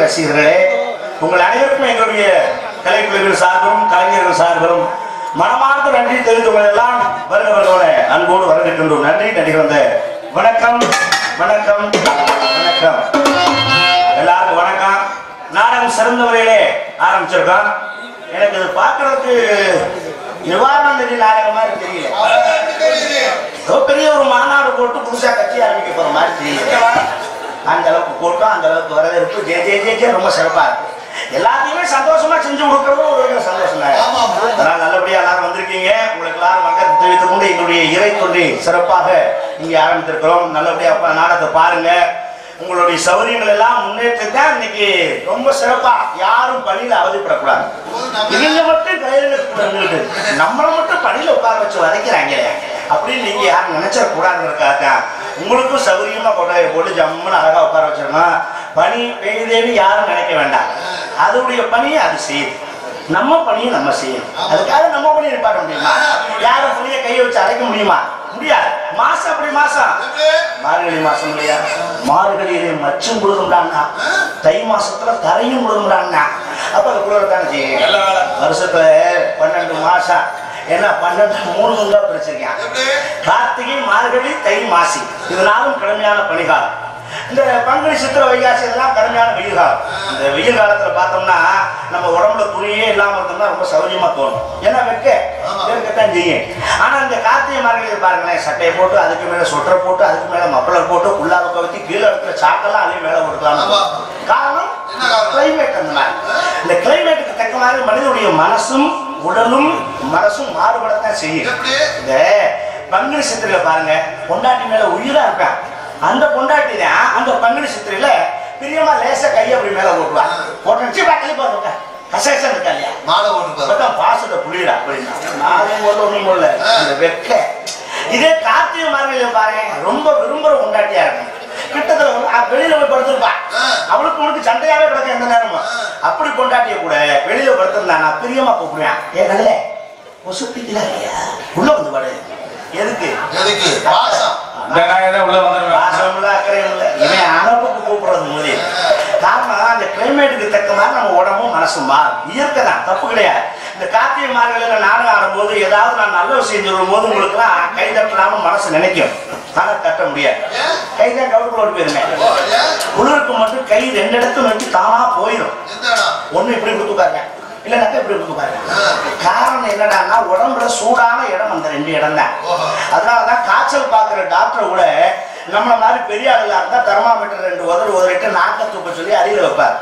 ரசிகர்களே, உங்கள் அனைவருக்கும் எங்களுடைய கலைக்குழுவின் சார்பும் கலைஞர்கள் சார்பும் மனமார்ந்த நன்றி தெரிவித்துள்ளதெல்லாம் வருகிறவர்களோட அன்போடு வரவேற்கின்றோம். நன்றி நடிகர் வணக்கம் வணக்கம் வணக்கம் எல்லாருக்கும் வணக்கம். நாடகம் சிறந்த முறையிலே ஆரம்பிச்சிருக்கோம். எனக்கு இது பார்க்கறதுக்கு நிவாரண நிதி நாடகம் மாதிரி தெரியல. பெரிய ஒரு மாநாடு போட்டு புதுசா கட்சி ஆரம்பிக்க போற மாதிரி தெரியல. அந்த அளவுக்கு கூட்டம், அந்த அளவுக்கு வரவேற்பு, ஜே ரொம்ப சிறப்பா இருக்கு. எல்லாத்தையுமே சந்தோஷமா செஞ்சு கொடுக்கறதும் ஒரு சந்தோஷம் தான். அதனால நல்லபடியா எல்லாரும் வந்திருக்கீங்க. உங்களுக்கு எல்லாரும் வணக்கத்தை தெரிவித்துக் கொண்டு எங்களுடைய இறை தொண்டி சிறப்பாக இங்கே ஆரம்பித்திருக்கிறோம். நல்லபடியா நாடகத்தை பாருங்க. உங்களுடைய சௌகரியங்கள் எல்லாம் முன்னேற்றத்தான் இன்னைக்கு ரொம்ப சிறப்பா. யாரும் பணியில அவதிப்படக்கூடாது. இவங்க மட்டும் கையில நம்மளை மட்டும் பணியில உட்கார வச்சு வதைக்கிறாங்க அப்படின்னு நீங்க யாரும் நினைச்சிடக்கூடாதுங்கிறதுக்காக உங்களுக்கும் சௌகரியமா கொண்டாய போட்டு ஜம்முன்னு அழகா உட்கார வச்சிடணும். பணி பெய்யுதேன்னு யாரும் நினைக்க வேண்டாம். அதோடைய பணியை அது செய்யுது. நம்ம பணியை நம்ம செய்யணும். அதுக்காக நம்ம பணியை நிப்பாட்ட முடியுமா? யாரும் பணியை கையை வச்சு அடைக்க முடியுமா? முடியாது. மாசம் அப்படி மாசம் மார்கழி மாசம் இல்லையா? மார்கழியிலே மச்சும் கொடுக்கும்டான்னா, தை மாசத்துல தரையும் கொடுக்கும்டான்னா, அப்ப அது குளிரத்தானே செய்யும். வருஷத்துல 12 மாசம் என்ன 12 3 தான் பிரிச்சிருக்கேன். கார்த்திகை, மார்கழி, தை, மாசி இதனாலும் கடுமையான பனிகாலம். இந்த பங்குனி, சித்திரை, வைகாசி இதெல்லாம் கடுமையான வெயில் காலம். இந்த வெயில் காலத்துல பார்த்தோம்னா நம்ம உடம்புல துணியே இல்லாம இருந்தோம்னா ரொம்ப சௌரியமா தோணும். ஏன்னா வெட்கத்தான் செய்யும். ஆனா இந்த கார்த்திகை மார்கழி பாருங்களேன், சட்டையை போட்டு அதுக்கு மேல சொட்டரை போட்டு அதுக்கு மேல மப்பளர் போட்டு உள்ளார கவத்தி கீழே இருக்கிற சாக்கெல்லாம் அதே மேல கொடுக்கலாம். காரணம் கிளைமேட். அந்த மாதிரி இந்த கிளைமேட்டுக்கு தக்க மாதிரி மனிதனுடைய மனசும் உடலும் மனசும் மாறுபடத்தான் செய்யும். இந்த பங்குனி சித்திரையில பாருங்க, பொண்டாட்டி மேல உயிரா இருப்பேன். அந்த பொண்டாட்டி தான் அந்த பங்குனி சித்திரையில பிரியமா லேசா கையை அப்படி மேல ஓட்டுவான். போட்டு கழிப்பா கசேசன் இருக்கா இல்லையா, பாசத்தை புளியடா அப்படின்னா நானும் ஒன்றும் இல்ல. இந்த வெக்க இதே கார்த்திகை மார்கழியில பாருங்க, ரொம்ப விரும்புற பொண்டாட்டியா இருக்கும். கிட்டத்தட்ட வெளியில போய் படுத்திருப்பான். அவளுக்கு உனக்கு சண்டையாவே கிடக்கும் எந்த நேரமும். அப்படி பொண்டாட்டிய கூட வெளியில படுத்திருந்தா நான் பிரியமா கூப்பிடுவேன். ஏன் நல்ல ஒசுப்பிக்கல இல்லையா, உள்ள வந்து பாடு. எதுக்கு கூப்பிடுறது போது காரணம் அந்த கிளைமேட்டுக்கு தக்க மாதிரி நம்ம உடம்பும் மனசும் மாறும். இயற்கை தான், தப்பு கிடையாது. இந்த கார்த்திகை மார்கழியில நாடகம் ஆடும் போது ஏதாவது நான் நல்ல விஷயம் சொல்லும் போது உங்களுக்கு எல்லாம் கை தட்டலாம மனசு நினைக்கும். ஆனா தட்ட முடியாது. கை தான் கவுட்டுக்குள்ள போயிருமே. குளிருக்கு மட்டும் கை 2 இடத்துல வச்சு தானா போயிடும். ஒண்ணு இப்படி கொடுத்துக்காங்க, இல்லைனாக்கா இப்படி இருக்கு பாருங்க. காரணம் என்னடான்னா உடம்புல சூடான இடம் அந்த 2 இடம் தான். அதனாலதான் காய்ச்சல் பார்க்குற டாக்டர் கூட நம்மள மாதிரி பெரிய ஆளுகளா இருந்தா தெர்மாமீட்டர் 2 உதறிட்டு நாக்க தூக்க சொல்லி அடியில் வைப்பார்.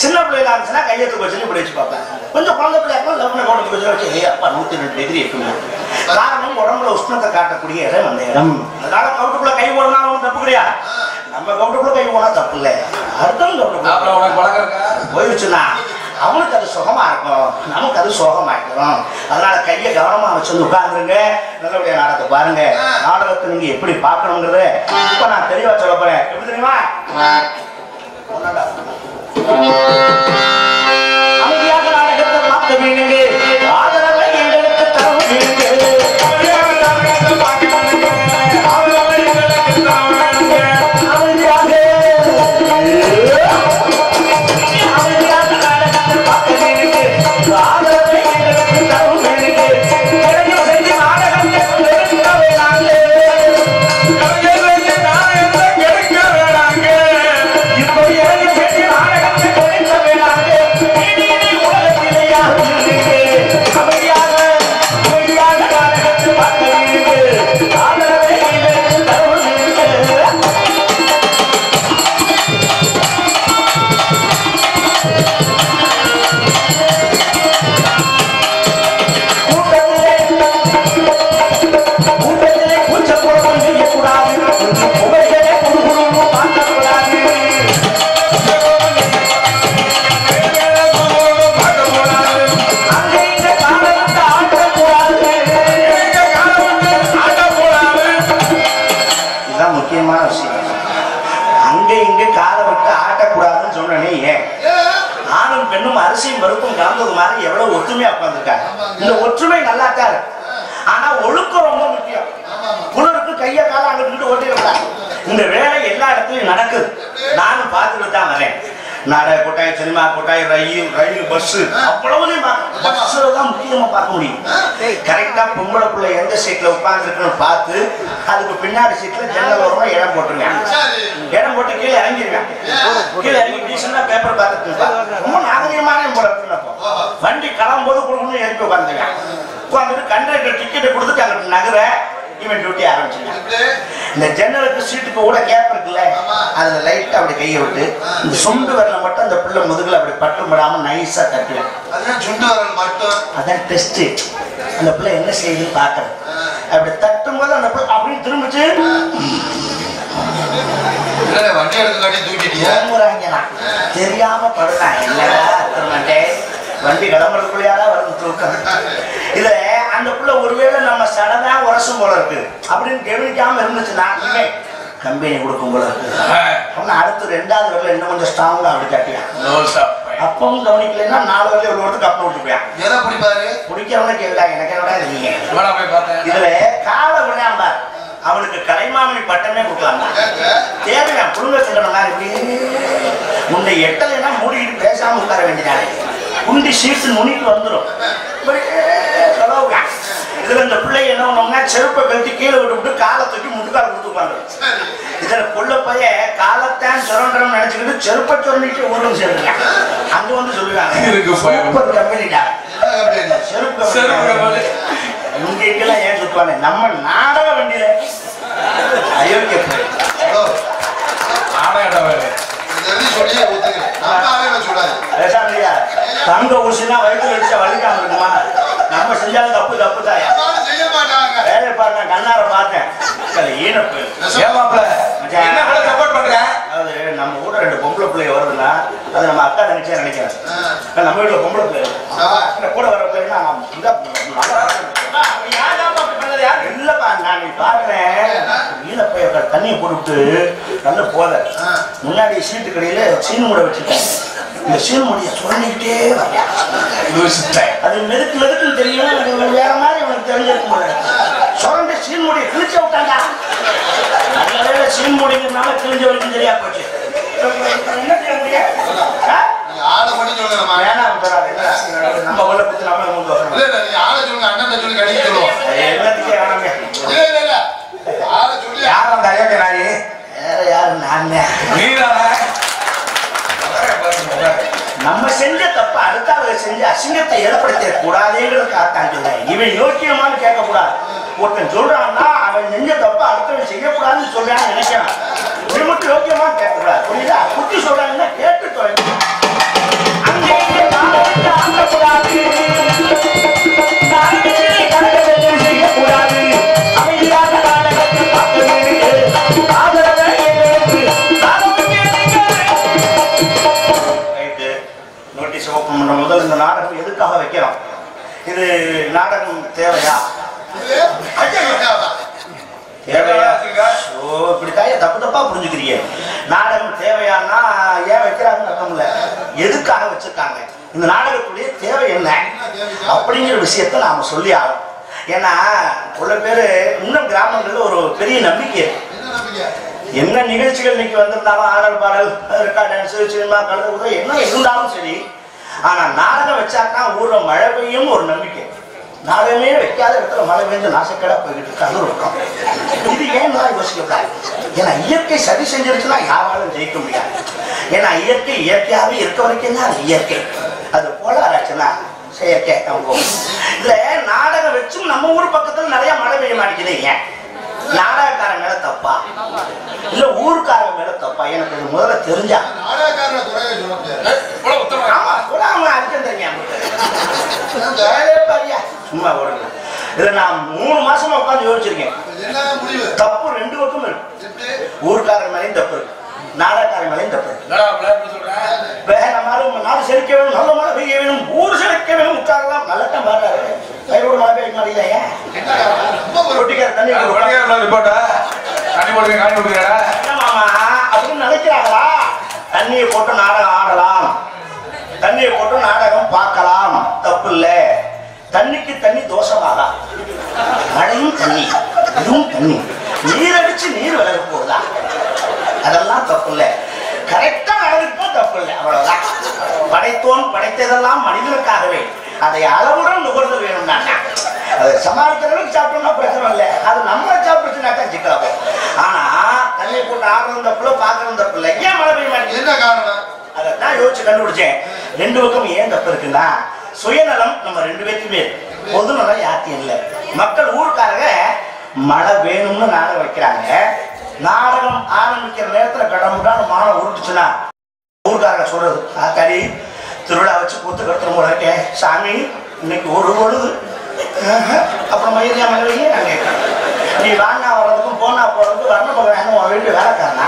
சின்ன பிள்ளைகளா இருந்துச்சுன்னா கையை தூக்க சொல்லி இப்படி வச்சு பார்ப்பேன். கொஞ்சம் குழந்தை பிள்ளையா லெவன கவுண்ட் வச்சு அப்பா 102 டிகிரி இருக்குங்க. காரணம் உடம்புல உஷ்ணத்தை காட்டக்கூடிய இடம் அந்த இடம். அதனால கவுட்டுக்குள்ள கை போடணும் ஒன்றும் தப்பு கிடையாது. நம்ம கவுட்டுக்குள்ள கை போனா தப்பு இல்லை. அடுத்தவங்க கவுட்டுக்குள்ள போயிடுச்சுன்னா அவனுக்கு அது சுகமா இருக்கும், நமக்கு அது சுகமாயிடும். அதனால கையை கவனமா வச்சு உட்கார்ந்துருங்க. நல்லபடியா நாடகத்தை பாருங்க. நாடகத்தை நீங்க எப்படி பார்க்கணுங்கிறத இப்ப நான் தெளிவா சொல்ல போறேன். எப்படி தெரியுமா? அமைதியாக நாடகத்தை பார்க்க வேண்டுங்க. ஆதரவை எங்களுக்கு தர வேண்டுங்க. அரிசியும் பருப்பும் கலந்தது மாதிரி எவ்வளவு ஒற்றுமையா உட்கார்ந்துருக்காங்க. இந்த ஒற்றுமை நல்லா இருக்காரு. ஆனா ஒழுக்கம் ரொம்ப முக்கியம். புலருக்கு கைய கால அங்கிட்டு ஓட்டிடக்கூடாது. இந்த வேலை எல்லா இடத்துலயும் நடக்குது. நானும் பார்த்துட்டு தான் வரேன். நாடக கொட்டாய், சினிமா கொட்டாய், ரயில் பஸ் அவ்வளவுலையும் பஸ்ல தான் முக்கியமா பார்க்க முடியும். கரெக்டா பொம்பளை பிள்ளை எந்த சீட்ல உட்கார்ந்துருக்குன்னு பார்த்து அதுக்கு பின்னாடி சீட்ல ஜன்னல் ஓரமா இடம் போட்டுருவேன். இடம் போட்டு கீழே இறங்கிடுவேன். கீழே இறங்கி டீசெண்டா பேப்பர் பார்த்துட்டு ரொம்ப நாகரிகமான வண்டி கிளம்பும்போது கொடுக்கணும்னு எழுப்பி உட்காந்துருவேன். உட்காந்துட்டு கண்டக்டர் டிக்கெட்டை கொடுத்துட்டு அங்கிட்டு நகர இவன் டியூட்டி ஆரம்பிச்சுங்க. இந்த ஜன்னலுக்கு சீட்டுக்கு கூட கேப் இருக்குல்ல, அதுல லைட்டா அப்படி கையை விட்டு இந்த சுண்டு வரல மட்டும் அந்த பிள்ளை முதுகுல அப்படி பட்டும் படாம நைஸா தட்டுவேன். அதான் டெஸ்ட். அந்த பிள்ளை என்ன செய்யுதுன்னு பாக்குறது. அப்படி தட்டும் போது அந்த பிள்ளை அப்படின்னு திரும்பிச்சு தெரியாம படுறேன். வண்டி கிளம்புறதுக்குள்ளையால வருது தூக்கம். இதுல அந்த பிள்ளை ஒருவேளை நம்ம சடனா உரசும் போல இருக்கு அப்படின்னு கவனிக்காம இருந்துச்சுன்னா கம்பெனி கொடுக்கும் போல இருக்கு. அடுத்து 2வது வரல இன்னும் கொஞ்சம் ஸ்ட்ராங்கா அப்படி காட்டியான். அப்பவும் கவனிக்கலன்னா 4 வரல ஒரு ஒருத்தருக்கு அப்ப விட்டுப்பேன். பிடிக்கிறவன கேள்வி எனக்கு என்னடா இல்லைங்க. இதுல கால விளையாம்பார் அவனுக்கு கலைமாமணி பட்டமே கொடுக்கலாங்க. தேவையா புழுங்க சொல்றா இப்படி முன்னை எட்டலைன்னா மூடிக்கிட்டு பேசாம உட்கார வேண்டியதானே. குண்டி சீட்டு நுனிக்கு வந்துடும். இதுல இந்த பிள்ளை என்ன பண்ணோம்னா செருப்பை கழித்து கீழே விட்டு காலை தூக்கி முட்டுக்கால கொடுத்து உட்காந்து. இதுல கொள்ள பைய காலத்தான் சுரண்டரம் நினைச்சுக்கிட்டு செருப்பை சுரண்டிட்டு ஊரும் சேர்ந்துருக்காங்க. அங்க வந்து சொல்லுவாங்க கம்பெனிடா செருப்பு இங்கெல்லாம் ஏன் சுத்துவாங்க. நம்ம நாடக வண்டியில அயோக்கிய தங்க ஊசினா வயிற்று அடிச்சா வலிக்காம இருக்குமா? நம்ம செஞ்சாலும் தப்பு தப்பு தான். வேலை பாருங்க கண்ணார பார்த்தேன். அதாவது நம்ம கூட 2 பொம்பளை பிள்ளைங்க வருதுன்னா அது நம்ம அக்கா நினைச்சே நினைக்கிறேன். நம்ம வீட்டுல பொம்பளை பிள்ளை கூட வர பிள்ளைன்னா இல்லப்பா நான் பாக்குறேன். ஈழப்பைய தண்ணியை போட்டு நல்ல போத முன்னாடி சீட்டு கடையில சீனு மூட வச்சுட்டேன். இந்த சீனு முடிய சுரண்டிக்கிட்டே வர அது மெதுக்கு மெதுக்குன்னு தெரியும். அது வேற மாதிரி உனக்கு தெரிஞ்சிருக்கும் போது சுரண்டி சீன் முடிய கிழிச்ச விட்டாங்க. நல்ல வேலை சீன் முடிங்கிறதுனால கிழிஞ்ச வரைக்கும் தெரியா போச்சு. என்ன செய்ய முடியாது. நம்ம உள்ள பத்தி நம்ம எல்லாத்துக்கே யாரும் அந்த அயோக்கியனாரி வேற யாரு நான் நம்ம செஞ்ச தப்ப அடுத்த செஞ்சு அசிங்கத்தை ஏற்படுத்த கூடாதுங்கிறதுக்காகத்தான் சொல்றேன். இவன் யோக்கியமானு கேட்க கூடாது. ஒருத்தன் சொல்றான்னா அவன் நெஞ்ச தப்ப அடுத்தவன் செய்யக்கூடாதுன்னு சொல்றான்னு நினைக்கிறான். இவன் மட்டும் யோக்கியமா கேட்க கூடாது. புரியுதா? குட்டி சொல்றாங்கன்னா கேட்டு தொலைங்க. அங்கே ஆகக்கூடாது, செய்யக்கூடாது, அமைதியாக நாடகத்தை பார்க்க நோட்டீஸ் ஓபன் பண்ற முதல் இந்த நாடகம் எதுக்காக வைக்கிறோம்? இது நாடகம் தேவையா? தப்பு தப்பா புரிஞ்சுக்கிறீங்க. நாடகம் தேவையானா ஏன் வைக்கிறாங்கன்னு அர்த்தம் இல்ல, எதுக்காக வச்சிருக்காங்க, இந்த நாடகத்துடைய தேவை என்ன அப்படிங்கிற விஷயத்த நாம சொல்லி ஆகும். ஏன்னா உள்ள பேரு இன்னும் கிராமங்கள்ல ஒரு பெரிய நம்பிக்கை என்ன நிகழ்ச்சிகள் இன்னைக்கு வந்திருந்தாலும் ஆடல் பாடல் டான்ஸ் சினிமா கலந்து என்ன இருந்தாலும் சரி, ஆனா நாடகம் வச்சாக்கா ஊர்ல மழை பெய்யும் ஒரு நம்பிக்கை. நாடகமே வைக்காத இடத்துல மழை பெய்ஞ்சு நாசக்கடா போய்கிட்டு இருக்கு. அது இருக்கும். இது ஏன் தான் யோசிக்கப்படாது. ஏன்னா இயற்கை சரி செஞ்சிருச்சுன்னா யாராலும் ஜெயிக்க முடியாது. ஏன்னா இயற்கை இயற்கையாவே இருக்க வரைக்கும் தான் அது இயற்கை. அது போல ஆராய்ச்சினா செயற்கை. இதுல நாடகம் வச்சும் நம்ம ஊர் பக்கத்துல நிறைய மழை பெய்ய மாட்டேங்குது. ஏன் நாடகக்காரன் மேல தப்பா இல்ல ஊருக்காரன் மேல தப்பா? எனக்கு இது முதல்ல தெரிஞ்சா சும்மா ஓடுங்க. இதுல நான் 3 மாசமா உட்காந்து யோசிச்சிருக்கேன். தப்பு 2 பக்கம் இருக்கு. ஊருக்காரன் மேலையும் தப்பு இருக்கு, நாடகக்காரன் மேலையும் தப்பு இருக்கு. நாடு செழிக்க வேணும், நல்ல மழை பெய்ய வேணும், ஊர் செழிக்க வேணும், உட்காரலாம். நல்லதான் பாடுறாரு. கையோட மழை பெய்ய மாட்டேங்க. அப்படின்னு நினைக்கிறாங்களா? தண்ணியை போட்டு நாடகம் ஆடலாம், தண்ணியை போட்டு நாடகம் பார்க்கலாம், தப்பு இல்லை. தண்ணிக்கு தண்ணி தோஷமாகா? மழையும் தண்ணி, இதுவும் தண்ணி, நீர் அடிச்சு நீர் விலக போகுதா? அதெல்லாம் தப்பு இல்லை. கரெக்டா நடந்துட்டா தப்பு இல்லை, அவ்வளவுதான். படைத்தோன் படைத்ததெல்லாம் மனிதனுக்காகவே, அதை அளவுடன் நுகர்ந்து வேணும். அதை சமாளிக்கிறவங்களுக்கு சாப்பிட்டோம்னா பிரச்சனை இல்லை, அது நம்ம சாப்பிடுச்சுனாக்கா சிக்கலாகும். ஆனா தண்ணி போட்டு ஆடுறது தப்புல பாக்குறது தப்பு இல்லை. ஏன் மழை பெய்ய மாட்டேங்குது? என்ன காரணம்? அதான் யோசிச்சு கண்டுபிடிச்சேன். 2 பக்கம் ஏன் தப்பு இருக்குன்னா, சுயநலம் நம்ம 2 பேருக்குமே, பொதுநலம் யாத்தியம் இல்லை. மக்கள் ஊருக்காரங்க மழை வேணும்னு நாடகம் வைக்கிறாங்க. நாடகம் ஆரம்பிக்கிற நேரத்துல கடமுடான மானம் உருட்டுச்சுன்னா ஊருக்காரங்க சொல்றது, ஆத்தாடி திருவிழா வச்சு கூத்து கட்டுற போல இருக்கேன் சாமி, இன்னைக்கு ஒரு பொழுது. அப்புறம் மயிரியா மனைவியே நான் கேட்கிறேன், நீ வாங்கினா வர்றதுக்கும் போனா போறதுக்கும் வரண போகிறேன் உன் வீட்டு வேலைக்காரனா?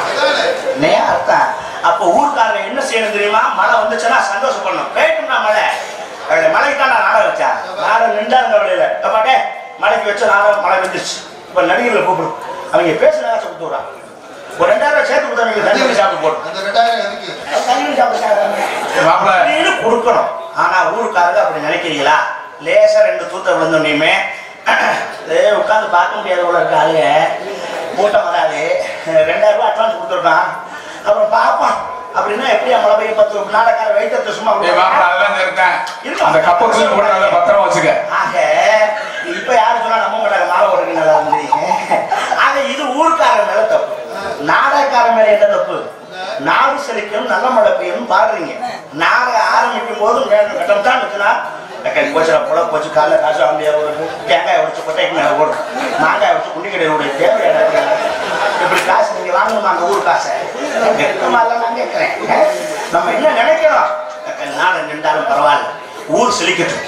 இல்லையா அர்த்தம்? அப்போ ஊருக்காரங்க என்ன செய்யணும் தெரியுமா? மழை வந்துச்சுன்னா சந்தோஷப்படணும். கேட்டுனா மழை மழைக்கான நாடகம் வச்சா நாடகம் நின்றாங்க வழியில பாட்டே மழைக்கு வச்ச நாடகம் மழை வந்துருச்சு. இப்ப நடிகர்களை கூப்பிடும், அவங்க பேசுற கொடுத்து விடுறான். ஒரு 2000 சேர்த்து கொடுத்தவங்க தண்ணி சாப்பிட்டு போட்டு கொடுக்கணும். ஆனா ஊருக்காரங்க அப்படி நினைக்கிறீங்களா? லேசா 2 தூத்த விழுந்தோன்னையுமே உட்காந்து பார்க்க முடியாத போல இருக்க ஆளுங்க, கூட்டம் வராது, 2000 ரூபாய் அட்வான்ஸ் கொடுத்துருக்கான், அப்புறம் பார்ப்போம் அப்படின்னா எப்படியா மழை பெய்ய 10 நாடகார வைத்தத்தை சும்மா பத்திரமா வச்சுக்க. ஆக இப்ப யாரு சொன்னா நம்ப மாட்டாங்க, மழை ஓடுறது நல்லா இருந்தீங்க. ஆக இது ஊருக்காரன் மேல தப்பு. நாடகக்காரன் மேல என்ன தப்பு? நாடு செழிக்கணும், நல்ல மழை பெய்யணும் பாடுறீங்க. நாடகம் ஆரம்பிக்கும் போது கட்டம் தான் இருக்குன்னா போச்சு புல போச்சு, காலைல காசு ஆம்பியா ஓடுது, தேங்காய் உடைச்சு கொட்டைக்கு மேல ஓடும், மாங்காய் உடைச்சு குண்டி கடையோடைய தேவையான இப்படி காசு நீங்க வாங்கணுமா? அந்த ஊர் காசை நான் கேட்கிறேன். நம்ம என்ன நினைக்கிறோம்? நாடு நின்றாலும் பரவாயில்ல, ஊர் செழிக்கட்டும்,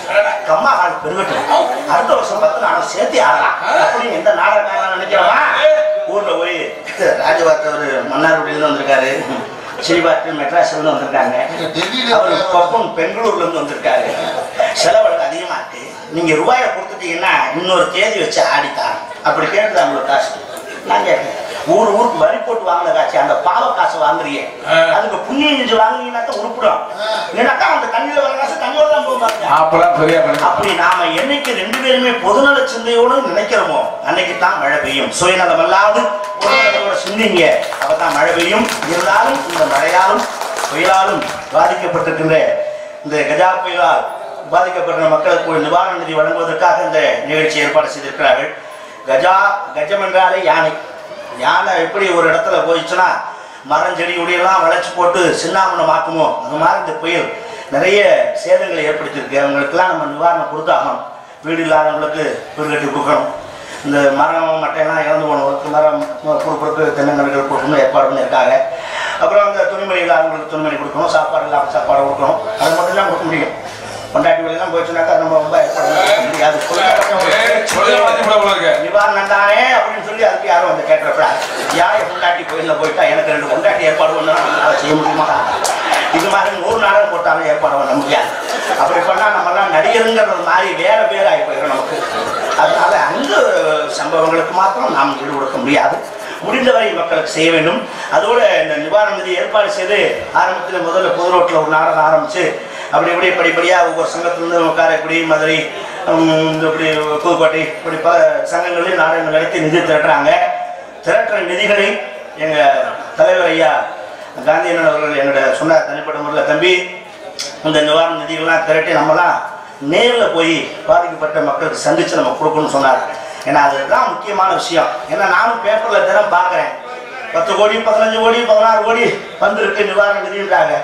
கம்மா கால் பெருகட்டும், அடுத்த வருஷம் 10 நாளும் சேர்த்து ஆடலாம் அப்படின்னு எந்த நாடகக்காரன் நினைக்கிறோமா? ஊர்ல போய் ராஜபாத்த ஒரு மன்னார்குடியிலிருந்து வந்திருக்காரு, ஸ்ரீபாத்து மெட்ராஸ்ல இருந்து வந்திருக்காங்க, அவரு பப்பன் பெங்களூர்ல இருந்து வந்திருக்காரு. செலவழக்கு அதிகமா இருக்கு, நீங்க ரூபாயை கொடுத்துட்டீங்கன்னா இன்னொரு தேதி வச்சு ஆடித்தான் அப்படி கேட்டுதான் அவங்களோட காசு. நான் கேட்கிறேன், ஊருக்கு வரி போட்டு வாங்கின காசு, அந்த பாவ காசு வாங்குறீங்க, அதுக்கு புண்ணியம் செஞ்சு வாங்குனீங்கன்னா உருப்பிடும். இல்லைனாக்கா அந்த தண்ணியில வர காசு தண்ணியோட தான் போகும். அப்படி நாம என்னைக்கு 2 பேருமே பொதுநல சிந்தையோடு நினைக்கிறோமோ அன்னைக்கு தான் மழை பெய்யும். சுயநலம் அல்லாது பொதுநலத்தோட சிந்திங்க, அப்பதான் மழை பெய்யும். இருந்தாலும் இந்த மழையாலும் புயலாலும் பாதிக்கப்பட்டிருக்கின்ற இந்த கஜா புயலால் பாதிக்கப்பட்ட மக்களுக்கு நிவாரண நிதி வழங்குவதற்காக இந்த நிகழ்ச்சி ஏற்பாடு செய்திருக்கிறார்கள். கஜம் என்றாலே யானை. யானை எப்படி ஒரு இடத்துல போயிடுச்சுன்னா மரம் செடி கொடியெல்லாம் வளைச்சு போட்டு சின்னாமணம் ஆக்குமோ, அது மாதிரி இந்த புயல் நிறைய சேதங்களை ஏற்படுத்தியிருக்கு. அவங்களுக்கெல்லாம் நம்ம நிவாரணம் கொடுத்தாகணும். வீடு இல்லாதவங்களுக்கு வீடு கட்டி கொடுக்கணும். இந்த மரம் மட்டையெல்லாம் இறந்து போனவங்களுக்கு மரம் கொடுக்குறதுக்கு தென்னங்கன்றுகள் கொடுக்கணும் ஏற்பாடு பண்ணியிருக்காங்க. அப்புறம் அந்த துணிமணி இல்லாதவங்களுக்கு துணிமணி கொடுக்கணும். சாப்பாடு இல்லாத சாப்பாடு கொடுக்கணும். அது மட்டும் தான் கொடுக்க முடியும். கொண்டாட்டி வழியெல்லாம் போயிடுச்சுனாக்கா நம்ம ரொம்ப முடியாது. நிவாரணம் தானே அப்படின்னு சொல்லி அதுக்கு யாரும் வந்து கேட்கறப்ப யார் கொண்டாட்டி கோயிலில் போயிட்டா எனக்கு 2 கொண்டாட்டி ஏற்பாடு பண்ணணும் அதை செய்ய முடியுமா? இது மாதிரி 100 நாடகம் போட்டாலும் ஏற்பாடு பண்ண முடியாது. அப்படி பண்ணால் நம்மலாம் நடிகருங்கிறது மாதிரி வேற பேர் ஆகி போயிடும் நமக்கு. அதனால அந்த சம்பவங்களுக்கு மாத்திரம் நாம் ஈடு கொடுக்க முடியாது. முடிந்தவரை மக்களுக்கு செய்ய வேண்டும். அதோட இந்த நிவாரண நிதி ஏற்பாடு செய்து ஆரம்பத்தில் முதல்ல பொது ரோட்டில் ஒரு நாடகம் ஆரம்பிச்சு அப்படி இப்படி படிப்படியாக ஒவ்வொரு சங்கத்திலிருந்து காரைக்குடி, மதுரை, இப்படி புதுக்கோட்டை இப்படி பல சங்கங்களையும் நாடகங்கள் நடத்தி நிதி திரட்டுறாங்க. திரட்டுற நிதிகளை எங்கள் தலைவர் ஐயா காந்தியண்ணன் அவர்கள் என்னோட சொன்னார் தனிப்பட்ட முறையில், தம்பி இந்த நிவாரண நிதிகள்லாம் திரட்டி நம்மலாம் நேரில் போய் பாதிக்கப்பட்ட மக்களுக்கு சந்தித்து நம்ம கொடுக்கணும்னு சொன்னார். ஏன்னா அதுதான் முக்கியமான விஷயம். ஏன்னா நானும் பேப்பரில் தினம் பார்க்குறேன் 10 கோடி 15 கோடி 16 கோடி வந்திருக்கு நிவாரண நிதின்றாங்க.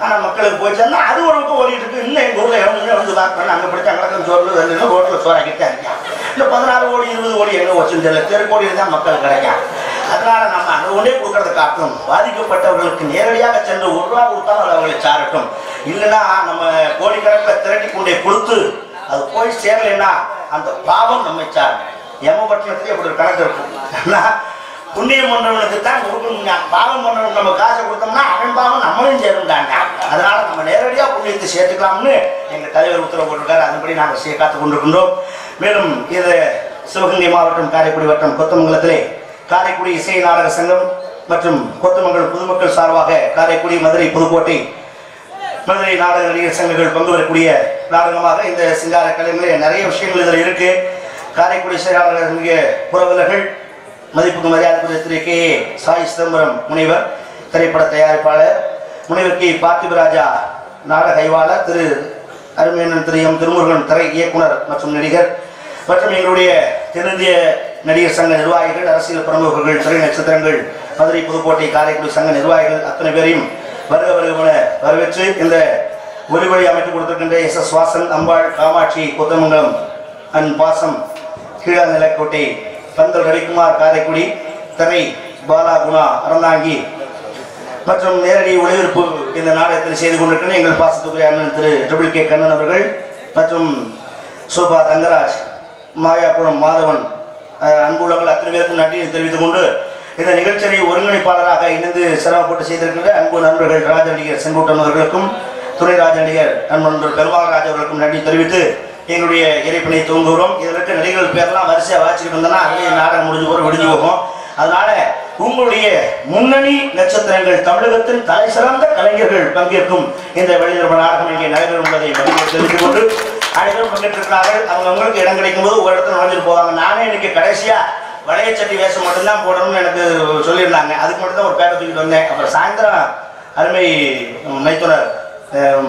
ஆனால் மக்களுக்கு போயிடுச்சுன்னா அது ஒரு பக்கம் ஓடிட்டு இருக்கு. இன்னும் எங்கள் ஊரில் எவ்வளோ வந்து பார்க்குறேன் அங்கே படித்து அங்கே சோறு வந்து ரோட்டில் சோறாக்கிட்டே இருக்கேன். இல்லை 16 கோடி 20 கோடி எங்கே வச்சுன்னு தெரியல. தெருக்கோடியில் தான் மக்கள் கிடைக்கும். அதனால நம்ம அங்கே ஒன்றே கொடுக்கறத காட்டும். பாதிக்கப்பட்டவர்களுக்கு நேரடியாக சென்று 1 ரூபா கொடுத்தாலும் அது அவர்களை சாரட்டும். இல்லைன்னா நம்ம கோடிக்கணக்கில் திரட்டி கொண்டே கொடுத்து அது போய் சேரலைன்னா அந்த பாவம் நம்மை சாரும். யமபட்டணத்துக்கு அப்படி ஒரு கணக்கு இருக்கும். புண்ணியம் பண்றவனுக்கு தான் கொடுக்கணுங்க. பாவம் பண்றவனுக்கு நம்ம காசை கொடுத்தோம்னா அவன் பாவம் நம்மளும் சேருந்தாங்க. அதனால நம்ம நேரடியாக புண்ணியத்தை சேர்த்துக்கலாம்னு எங்கள் தலைவர் உத்தரவு போட்டிருக்காரு. அதுபடி நாங்கள் காத்து கொண்டிருக்கின்றோம். மேலும் இது சிவகங்கை மாவட்டம் காரைக்குடி வட்டம் கொத்தமங்கலத்திலே காரைக்குடி இசை நாடக சங்கம் மற்றும் கொத்தமங்கலம் பொதுமக்கள் சார்பாக காரைக்குடி, மதுரை, புதுக்கோட்டை, மதுரை நாடக நடிகர் சங்கங்கள் பங்கு பெறக்கூடிய நாடகமாக இந்த சிங்கார கலைஞர்களே நிறைய விஷயங்கள் இதில் இருக்கு. காரைக்குடி இசை நாடக மிக புரவலர்கள் மதிப்புக்கு மரியாதைக்குரிய திரு கே சாய் சிதம்பரம் முனைவர், திரைப்பட தயாரிப்பாளர், முனைவர் கே பார்த்திபராஜா நாடக ஆய்வாளர், திரு அருமையண்ணன் திரு எம் திருமுருகன் திரை இயக்குனர் மற்றும் நடிகர், மற்றும் எங்களுடைய தென்னிந்திய நடிகர் சங்க நிர்வாகிகள், அரசியல் பிரமுகர்கள், திரை நட்சத்திரங்கள், மதுரை, புதுக்கோட்டை, காரைக்குடி சங்க நிர்வாகிகள் அத்தனை பேரையும் வருக வருகமென வரவேற்று இந்த ஒலிவழி அமைத்துக் கொடுத்திருக்கின்ற SS வாசன், அம்பாள், காமாட்சி, கொத்தமங்கலம், அன் பாசம், கீழா நிலக்கோட்டை, பந்தல் ரவிக்குமார் காரைக்குடி, திரை பாலா குணா அறந்தாங்கி மற்றும் நேரடி ஒளிபரப்பு இந்த நாடகத்தில் செய்து கொண்டிருக்கிற எங்கள் பாசத்துக்குரிய அண்ணன் திரு KK கண்ணன் அவர்கள் மற்றும் சோபா தங்கராஜ், மாயாபுரம் மாதவன், அன்புள்ளவர்கள் அத்தனை பேருக்கும் நன்றியை தெரிவித்துக் கொண்டு இந்த நிகழ்ச்சியை ஒருங்கிணைப்பாளராக இணைந்து சிரமப்பட்டு செய்திருக்கின்ற அன்பு நண்பர்கள் ராஜ நடிகர் செங்கோட்டன் அவர்களுக்கும், துணை ராஜ நடிகர் நண்பர் பெருமாள்ராஜ் அவர்களுக்கும் நன்றி தெரிவித்து எங்களுடைய இறைப்பணி துவங்குகிறோம். இதில் இருக்க நடிகர்கள் பேரெல்லாம் வரிசையாக வாசிக்கிட்டு இருந்தோம்னா அதுலேயே நாடகம் முடிஞ்சு போகிற விடுஞ்சு போகும். அதனால உங்களுடைய முன்னணி நட்சத்திரங்கள், தமிழகத்தின் தலை சிறந்த கலைஞர்கள் பங்கேற்கும் இந்த வெளிநடப்பு நாடகம் இங்கே நடைபெறும் என்பதை மதிப்பு தெரிவித்துக் கொண்டு அனைவரும் பங்கேற்றிருக்கிறார்கள். அவங்களுக்கு இடம் கிடைக்கும் போது ஒரு இடத்துல நுழைஞ்சிட்டு போவாங்க. நானே இன்னைக்கு கடைசியா வளையச்சட்டி வேஷம் மட்டும்தான் போடணும்னு எனக்கு சொல்லியிருந்தாங்க. அதுக்கு மட்டும்தான் ஒரு பேட்டை தூக்கிட்டு வந்தேன். அப்புறம் சாயந்தரம் அருமை மைத்துனர்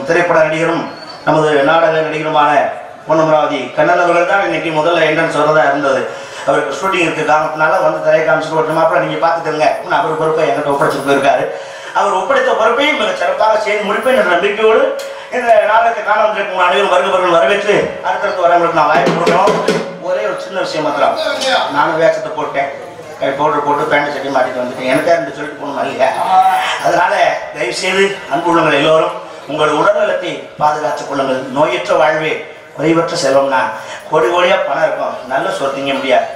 திரைப்பட நடிகரும் நமது நாடக நடிகருமான பொன்னமராவதி கண்ணன் அவர்கள் தான் இன்னைக்கு முதல்ல என்ட்ரன்ஸ் வரதா இருந்தது. அவருக்கு ஷூட்டிங் இருக்கு காரணத்தினால வந்து தலையை காமிச்சிட்டு ஒரு மாப்பிள்ள நீங்க பார்த்துக்கோங்க. அவர் பொறுப்பை என்கிட்ட ஒப்படைச்சிட்டு போயிருக்காரு. அவர் ஒப்படைத்த பொறுப்பையும் மிக சிறப்பாக செய்து முடிப்பேன் என்ற நம்பிக்கையோடு இந்த நாடகத்தை காண வந்திருக்கும் அனைவரும் வருகிறவர்கள் வரவேற்று அடுத்தடுத்து வரவங்களுக்கு நான் வாய்ப்பு கொடுக்கணும். ஒரே ஒரு சின்ன விஷயம் மாத்திரம், நானும் வேஷத்தை போட்டேன், பவுடர் போட்டு பேண்ட் சட்டி மாட்டிட்டு வந்துட்டேன். எனக்கே ரெண்டு சொல்லிட்டு போகணும் இல்லையா? அதனால தயவு செய்து அன்புள்ளவர்கள் எல்லோரும் உங்கள் உடல்நலத்தை பாதுகாத்துக் கொள்ளுங்கள். நோயற்ற வாழ்வே குறைவற்ற செல்வம்னா கோடி கோடியா பணம் இருக்கும், நல்ல சோறு திங்க முடியாது.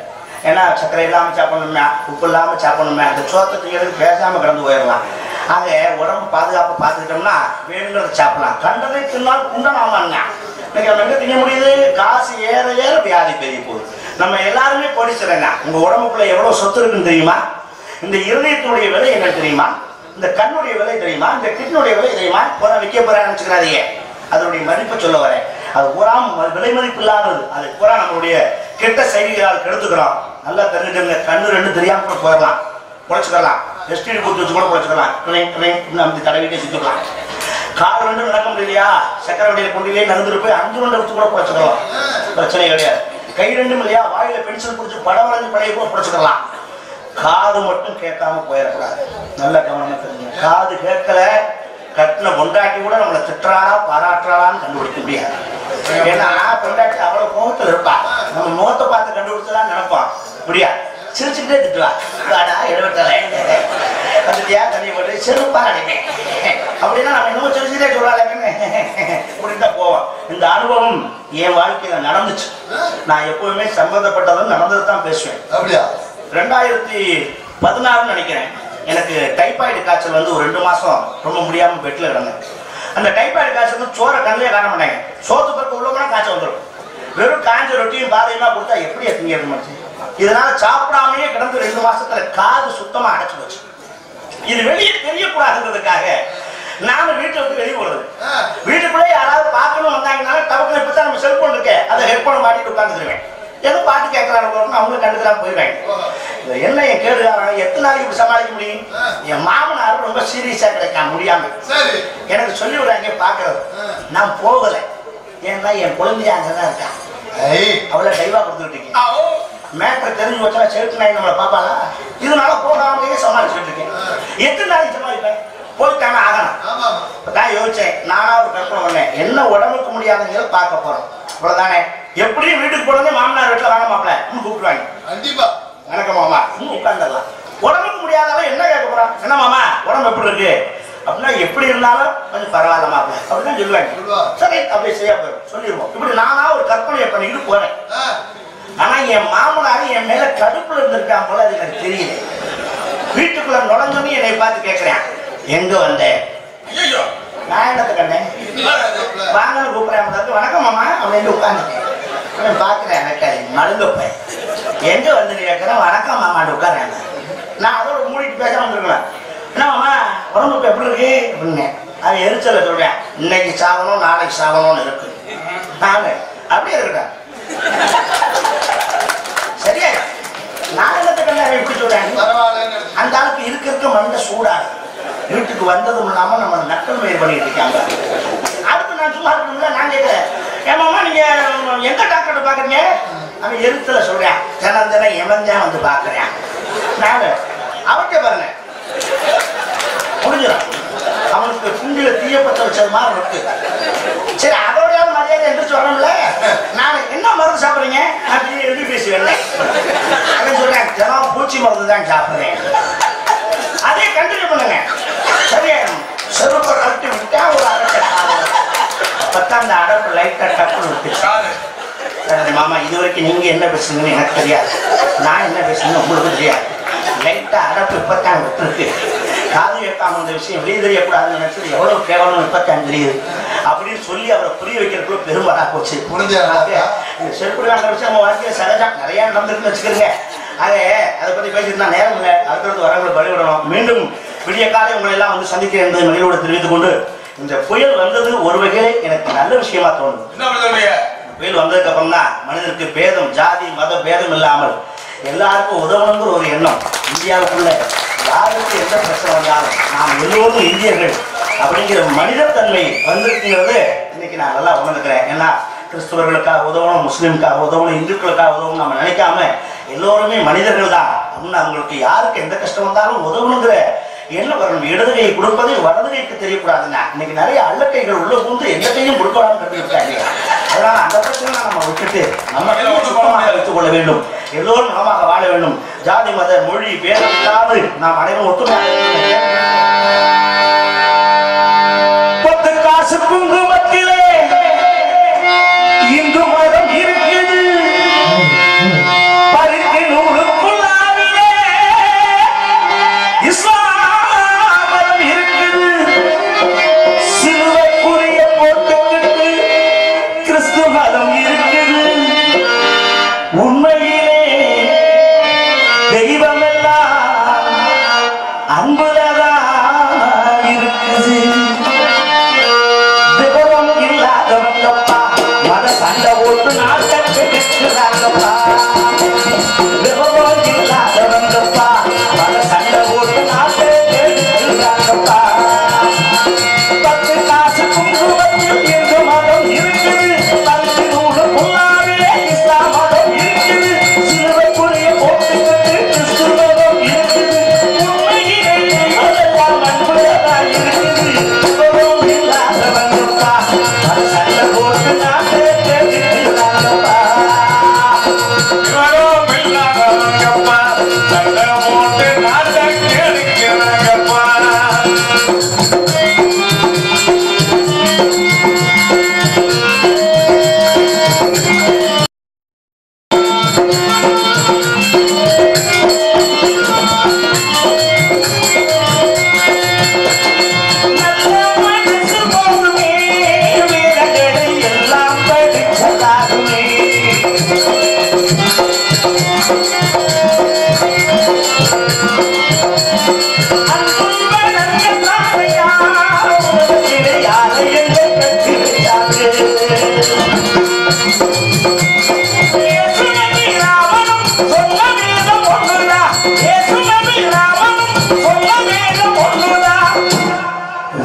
ஏன்னா சர்க்கரை இல்லாமல் சாப்பிடணுமே, உப்பு இல்லாமல் சாப்பிடணுமே, அந்த சோத்தை திங்கிறதுக்கு பேசாமல் கடந்து போயிடலாம். ஆக உடம்பு பாதுகாப்பு பார்த்துக்கிட்டோம்னா வேணுங்கிறத சாப்பிடலாம். கண்டதை தின்னால் குண்டன் ஆமாங்க. இன்னைக்கு நம்ம எங்கே திங்க முடியுது? காசு ஏற ஏற வியாதி பெரிய போகுது. நம்ம எல்லாருமே படிச்சிடங்க. உங்க உடம்புக்குள்ள எவ்வளவு சொத்து இருக்குன்னு தெரியுமா? இந்த இருதயத்தினுடைய விலை என்ன தெரியுமா? இந்த கண்ணுடைய விலை தெரியுமா? இந்த கிட்னுடைய விலை தெரியுமா? போற விற்க போறேன் நினைச்சுக்கிறாதீங்க. அதனுடைய மதிப்பை சொல்ல வரேன். அது பூரா விலை மதிப்பு இல்லாதது. அது பூரா நம்மளுடைய கெட்ட செய்திகளால் கெடுத்துக்கிறோம். நல்லா தெரிஞ்சுக்கங்க. கண்ணு ரெண்டு தெரியாம கூட போயிடலாம், குறைச்சிக்கலாம். எஸ்டிடி பூத்து வச்சு கூட குறைச்சிக்கலாம். நம்ம தடவிட்டே சுற்றிக்கலாம். கால் ரெண்டு நடக்க முடியலையா? சக்கரை வண்டியில கொண்டிலே நடந்துட்டு போய் 5 ரெண்டு வச்சு கூட குறைச்சிக்கலாம், பிரச்சனை கிடையாது. கை ரெண்டும் இல்லையா? வாயில பென்சில் பிடிச்சி படம் வரைஞ்சு பழைய கூட குறைச்சிக்கலாம். காது மட்டும் கேட்காம போயிடக்கூடாது. நல்ல கவனமா தெரிஞ்சுங்க. காது கேட்கல, கட்டின பொண்டாட்டி கூட நம்மளை திட்டுறாளா பாராட்டுறாளான்னு கண்டுபிடிக்க முடியாது. ஏன்னா பொண்டாட்டி அவ்வளவு முகத்துல இருப்பா, நம்ம முகத்தை பார்த்து கண்டுபிடிச்சதான் நினைப்போம். முடியாது. சிரிச்சுக்கிட்டே திட்டுவா, எடுவட்டல வந்துட்டியா தண்ணி போட்டு செருப்பா அடிமே அப்படின்னா நம்ம இன்னும் சிரிச்சுட்டே சொல்றாங்க அப்படின்னு தான் போவோம். இந்த அனுபவம் என் வாழ்க்கையில நடந்துச்சு. நான் எப்பவுமே சம்பந்தப்பட்டதும் நடந்தது தான் பேசுவேன். அப்படியா? 2016 நினைக்கிறேன், எனக்கு டைபாய்டு காய்ச்சல் வந்து ஒரு 2 மாசம் ரொம்ப முடியாம பெட்ல கிடந்தேன். அந்த டைபாய்டு காய்ச்சல் சோறை கண்ணிலே காண மாட்டாங்க, சோத்து பருப்பு உள்ளவங்கன்னா காய்ச்சல் வந்துடும். வெறும் காஞ்ச ரொட்டியும் பாதையெல்லாம் கொடுத்தா எப்படி எத்தீங்க மாச்சு. இதனால சாப்பிடாமையே கிடந்து 2 மாசத்துல காது சுத்தமா அடைச்சு போச்சு. இது வெளியே தெரியக்கூடாதுன்றதுக்காக நானும் வீட்டை விட்டு வெளியே போறது. வீட்டுக்குள்ளே யாராவது பார்க்கணும் வந்தாங்கன்னா டபக்குன்னு இப்பதான் நம்ம செல்போன் இருக்கு, அதை ஹெட்போன் மாட்டிட்டு உட்காந்துருவேன். ஏதோ பாட்டு கேட்கறாங்க அவங்களும் கண்டுக்கலாம் போயிடுவாங்க. என்ன என் கேடுகாரங்க எத்தனை நாளைக்கு இப்படி சமாளிக்க முடியும்? என் மாமனார் ரொம்ப சீரியஸா கிடைக்க முடியாம எனக்கு சொல்லி விடுறாங்க பாக்குறது. நான் போகல, ஏன்னா என் குழந்தைய அங்கதான் இருக்கா. அவளை டைவா கொடுத்துட்டு மேட்டர் தெரிஞ்சு வச்சா சேர்த்து நாய் நம்மளை பாப்பாளா? இதனால போகாமலே சமாளிச்சுட்டு இருக்கேன். எத்தனை நாளைக்கு சமாளிப்பேன்? போயிட்டாங்க ஆகணும். நான் யோசிச்சேன், நானா ஒரு கற்பனை பண்ணேன், என்ன உடம்புக்கு முடியாதுங்கிற பார்க்க போறோம் அவ்வளவுதானே. எப்படியும் வீட்டுக்கு போனதே மாமனார் வீட்டுல வாங்க மாப்பிள்ள கூப்பிடுவாங்க. கண்டிப்பா வணக்கம் மாமா உட்காந்துடலாம். உடம்புக்கு முடியாதவன் என்ன கேட்க போறான்? என்ன மாமா உடம்பு எப்படி இருக்கு அப்படின்னா, எப்படி இருந்தாலும் கொஞ்சம் பரவாயில்ல மாப்பிள்ள அப்படின்னு சொல்லுவாங்க. சரி அப்படி சரியா போயிடும் சொல்லிடுவோம். இப்படி நானா ஒரு கற்பனையை பண்ணிக்கிட்டு போனேன். ஆனா என் மாமனார் என் மேல கடுப்புல இருந்திருக்கான் போல, அது எனக்கு தெரியல. வீட்டுக்குள்ள நுழைஞ்சோன்னு என்னை பார்த்து கேட்கிறேன், எங்க வந்தேன்? நான் என்னத்தை கண்டேன்? வாங்கன்னு கூப்பிடுறேன். வணக்கம் மாமா அப்படின்னு உட்காந்துட்டேன். பாக்குறேன் எனக்கு மருங்கப்பேன். எங்க வந்து கேட்கிறேன், வணக்கம் மாமான்னு உட்கார்றேன். நான் அதோட மூடிட்டு பேச வந்துருக்கேன். என்ன மாமா உடம்புக்கு எப்படி இருக்கு அப்படின்னு அது எரிச்சல சொல்றேன். இன்னைக்கு சாகணும் நாளைக்கு சாகணும்னு இருக்கு. நானு அப்படியே இருக்கேன். சரியா? நான் என்னத்தை கண்டேன் எப்படி சொல்றேன்? அந்த ஆளுக்கு இருக்க மண்ட சூடாது. வீட்டுக்கு வந்ததும் இல்லாம நம்ம நக்கல் முயற்சி பண்ணிட்டு இருக்காங்க. அடுத்து நான் சும்மா இருக்கணும்ல, நான் கேட்கிறேன், ஏமாமா நீங்க எந்த டாக்டர் பாக்குறீங்க? அவன் எரிச்சல சொல்றேன், தினம் தினம் எவன்தான் வந்து பாக்குறேன். நான் அவர்கிட்ட பாருங்க முடிஞ்சிடும். அவனுக்கு குண்டில தீய பத்த வச்சது மாதிரி இருக்கு. சரி அதோட மரியாதை எந்திரிச்சு வரணும்ல. நான் என்ன மருந்து சாப்பிடுறீங்க அப்படின்னு எழுதி பேசுவேன். அவன் சொல்றேன், தினம் பூச்சி மருந்து தான் சாப்பிடுறேன். அதே கண்டினியூ பண்ணுங்க. சரியா? செருப்பை கட்டி விட்டா ஒரு அடப்பை அப்பத்தான் அந்த அடப்பு லைட்டா டப்புன்னு விட்டு. மாமா இது வரைக்கும் நீங்க என்ன பேசுறீங்கன்னு எனக்கு தெரியாது, நான் என்ன பேசுறேன்னு உங்களுக்கு தெரியாது. லைட்டா அடப்பு இப்பத்தான் விட்டுருக்கு. காது கேட்காம இந்த விஷயம் வெளியே தெரியக்கூடாதுன்னு நினைச்சது எவ்வளவு கேவலம் இப்பத்தான் தெரியுது அப்படின்னு சொல்லி அவரை புரிய வைக்கிறதுக்குள்ள பெரும்பாடா போச்சு. இந்த செருப்படி வாங்குற விஷயம் நம்ம வாழ்க்கையில சகஜம் நிறைய நடந்துருக்குன்னு வச்சுக்கிறீங்க. அதை பத்தி பேசிட்டு நான் நேரம் இல்லை, அடுத்தடுத்து வரவங்களை பழிவிடணும். மீண்டும் விடிய காலை உங்களை எல்லாம் வந்து சந்திக்கிறேன் என்பதை மகிழ்வோட தெரிவித்துக் கொண்டு, இந்த புயல் வந்தது ஒரு வகையிலே எனக்கு நல்ல விஷயமா தோணுது. புயல் வந்ததுக்கு அப்புறம் தான் மனிதனுக்கு பேதம் ஜாதி மத பேதம் இல்லாமல் எல்லாருக்கும் உதவணுங்கிற ஒரு எண்ணம் இந்தியாவுக்குள்ள யாருக்கு எந்த பிரச்சனை வந்தாலும் நாம் எல்லோரும் இந்தியர்கள் அப்படிங்கிற மனித தன்மை வந்திருக்குங்கிறது இன்னைக்கு நான் நல்லா உணர்ந்துக்கிறேன். ஏன்னா கிறிஸ்தவர்களுக்காக உதவணும், முஸ்லீமுக்காக உதவணும், இந்துக்களுக்காக உதவணும் நம்ம நினைக்காம எல்லோருமே மனிதர்கள் தான் அப்படின்னு அவங்களுக்கு யாருக்கு எந்த கஷ்டம் வந்தாலும் உதவணுங்கிற என்ன வரணும். இடது கையை கொடுப்பது வலது கைக்கு தெரியக்கூடாதுன்னா இன்னைக்கு நிறைய அல்லக்கைகள் உள்ள புகுந்து எந்த கையும் கொடுக்கலாம்னு கட்டியிருக்காங்க. அதனால அந்த பிரச்சனை நம்ம விட்டுட்டு நம்ம சுத்தமாக வைத்துக் கொள்ள வேண்டும். எல்லோரும் நலமாக வாழ வேண்டும். ஜாதி மத மொழி பேதம் இல்லாது நாம் அனைவரும் ஒத்துமையாக பத்து காசு குங்குமத்திலே இந்து மதம் இருக்குது, பருத்தி நூலுக்குள்ளாவிலே இஸ்லாம் மதம் இருக்குது, சிலுவைக்குரிய போட்டுக்கிட்டு கிறிஸ்து மதம் இருக்குது. உண்மையிலே தெய்வம் எல்லாம் அன்புலதான் இருக்குது. விவரம் இல்லாதவங்கப்பா மத சண்டை ஓட்டு நாட்டை விவரம் இல்லாதவங்கப்பா மத சண்டை ஓட்டு நாட்டை கேட்கிறாங்கப்பா. பத்து காசு குங்குமத்தில் இந்து மதம் இருக்குது, பத்து நூறு புல்லாவிலே இஸ்லாம் மதம் இருக்குது, சிலுவைக்குரிய போட்டுக்கிட்டு கிறிஸ்து மதம் இருக்குது. உண்மையிலே அதெல்லாம் அன்புலதான் இருக்குது.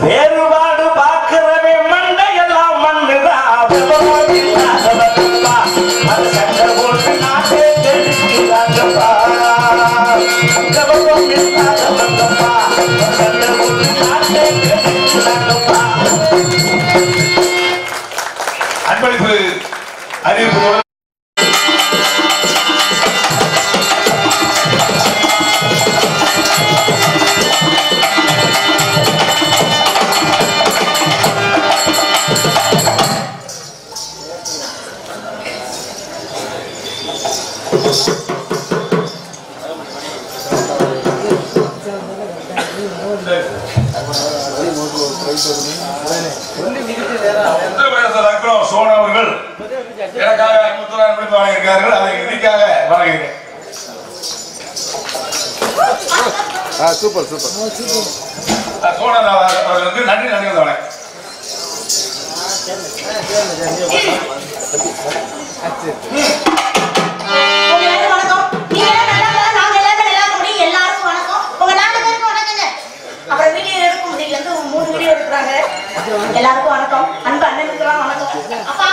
வேறுபாடு பார்க்கிறவே மண்டையெல்லாம் மண்ணுதான் அது சண்டை போட்டு நாட்டே தெரிஞ்சுக்கிறாங்கப்பா சண்டை போட்டு நாட்டே தெரிஞ்சுக்கிறாங்கப்பா. அன்பளிப்பு அறிவிப்பு சோனா அவர்கள் எனக்காக 50,000 வழங்கியிருக்கார்கள். அதை நிதிக்காக வழங்குகிறேன். சூப்பர் சோனா அவர்களுக்கு நன்றி வணக்கம். எல்லாருக்கும் வணக்கம். அன்பு அண்ணனுக்கு வணக்கம். அப்பா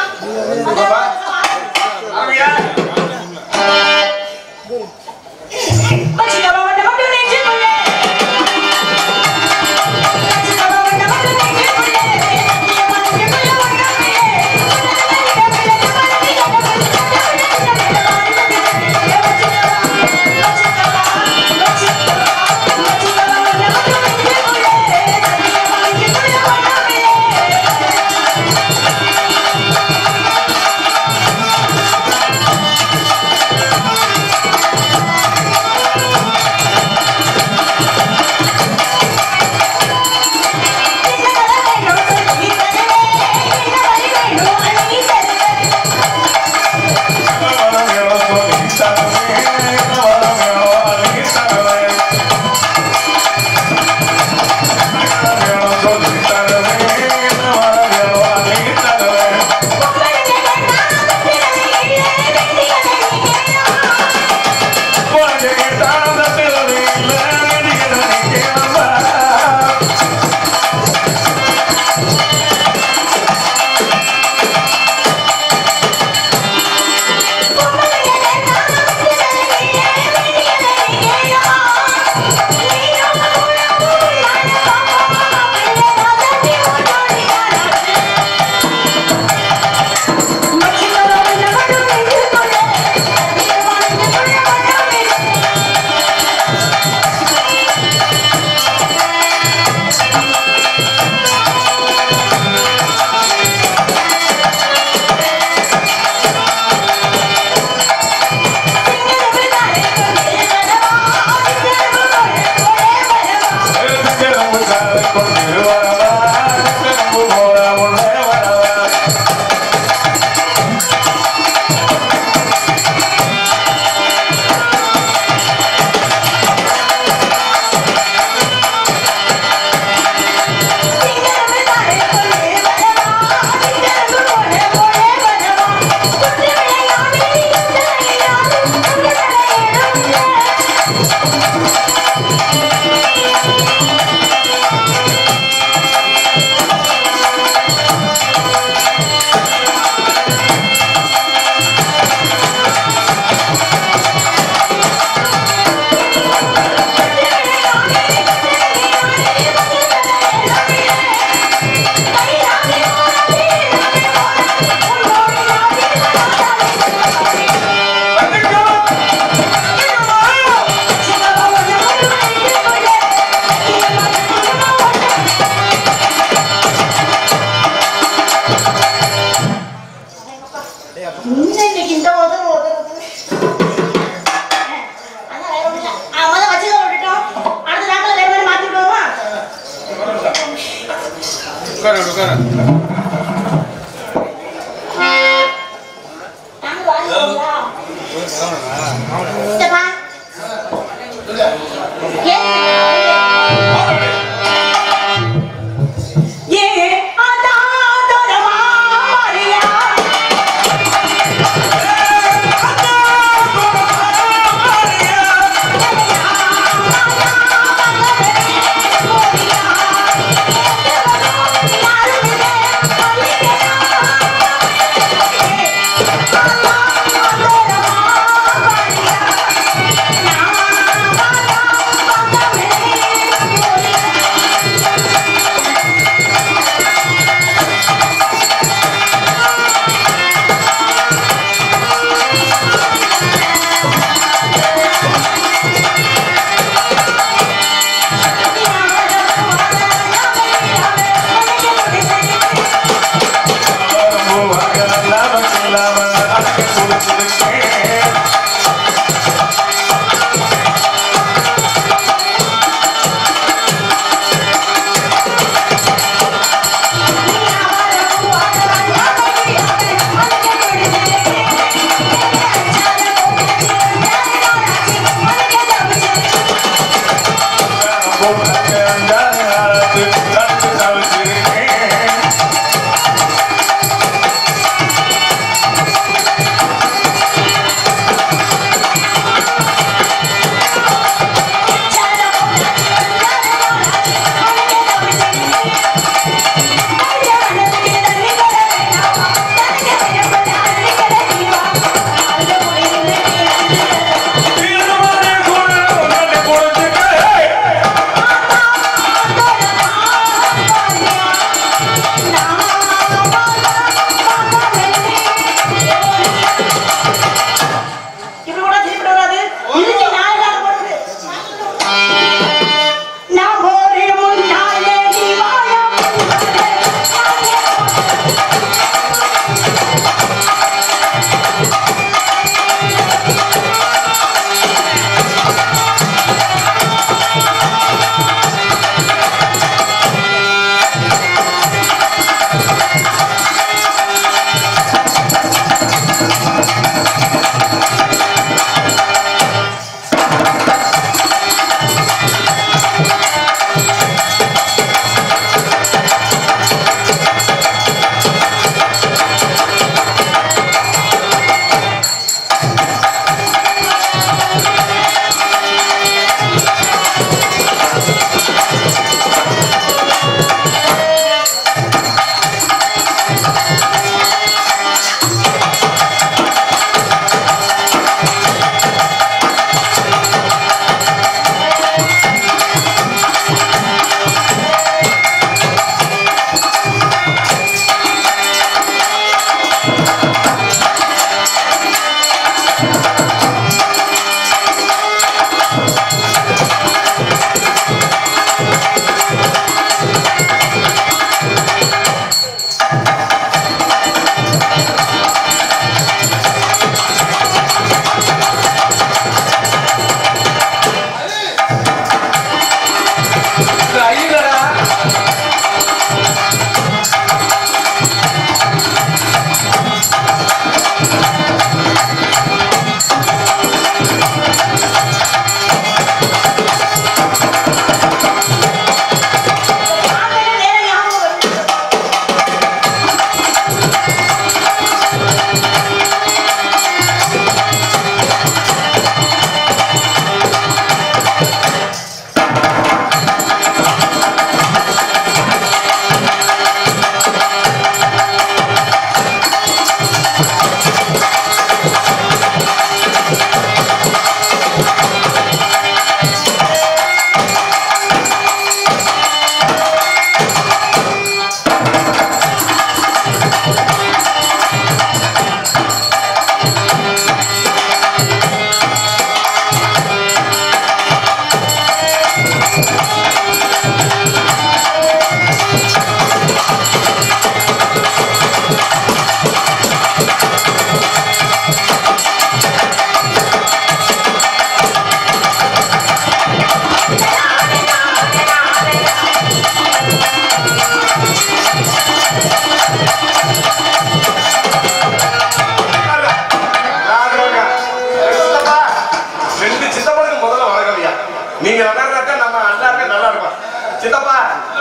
நீங்க நல்லா இருந்தா நம்ம எல்லாருமே நல்லா இருப்போம். சித்தப்பா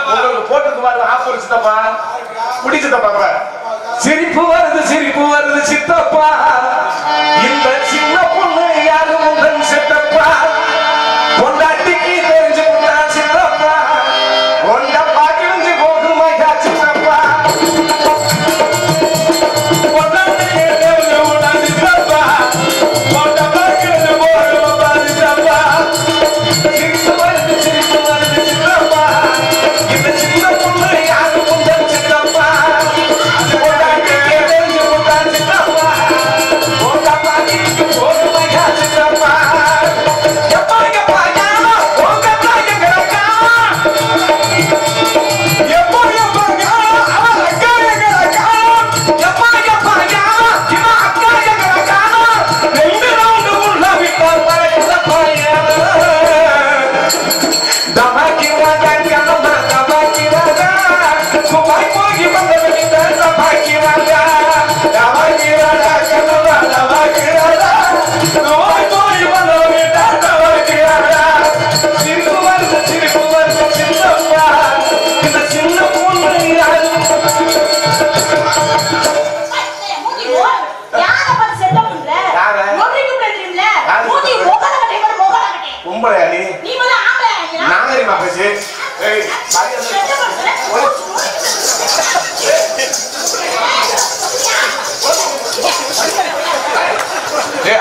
உங்களுக்கு போட்டுக்கு பாரு ஆஃபர் சித்தப்பா. குடி சித்தப்பா. சிரிப்பு வருது சித்தப்பா. இந்த சின்ன பொண்ணு யாரு உங்கள் சித்தப்பா. பொண்டாட்டிக்கு தெரிஞ்சு போட்டா சித்தப்பா. பொண்டப்பா கிழிஞ்சு போகும் ஐயா சித்தப்பா. பொண்டாட்டிக்கு தெரிஞ்சு போட்டா சித்தப்பா. பொண்டப்பா கிழிஞ்சு போகும் சித்தப்பா. சிரிப்பு வருது சித்தப்பா. இந்த சின்ன பொண்ணு யாரு உங்கள் சித்தப்பா. பொண்டாட்டிக்கு தெரிஞ்சு போட்டா சித்தப்பா. பொண்டப்பா கிழிஞ்சு போகும் ஐயா சித்தப்பா.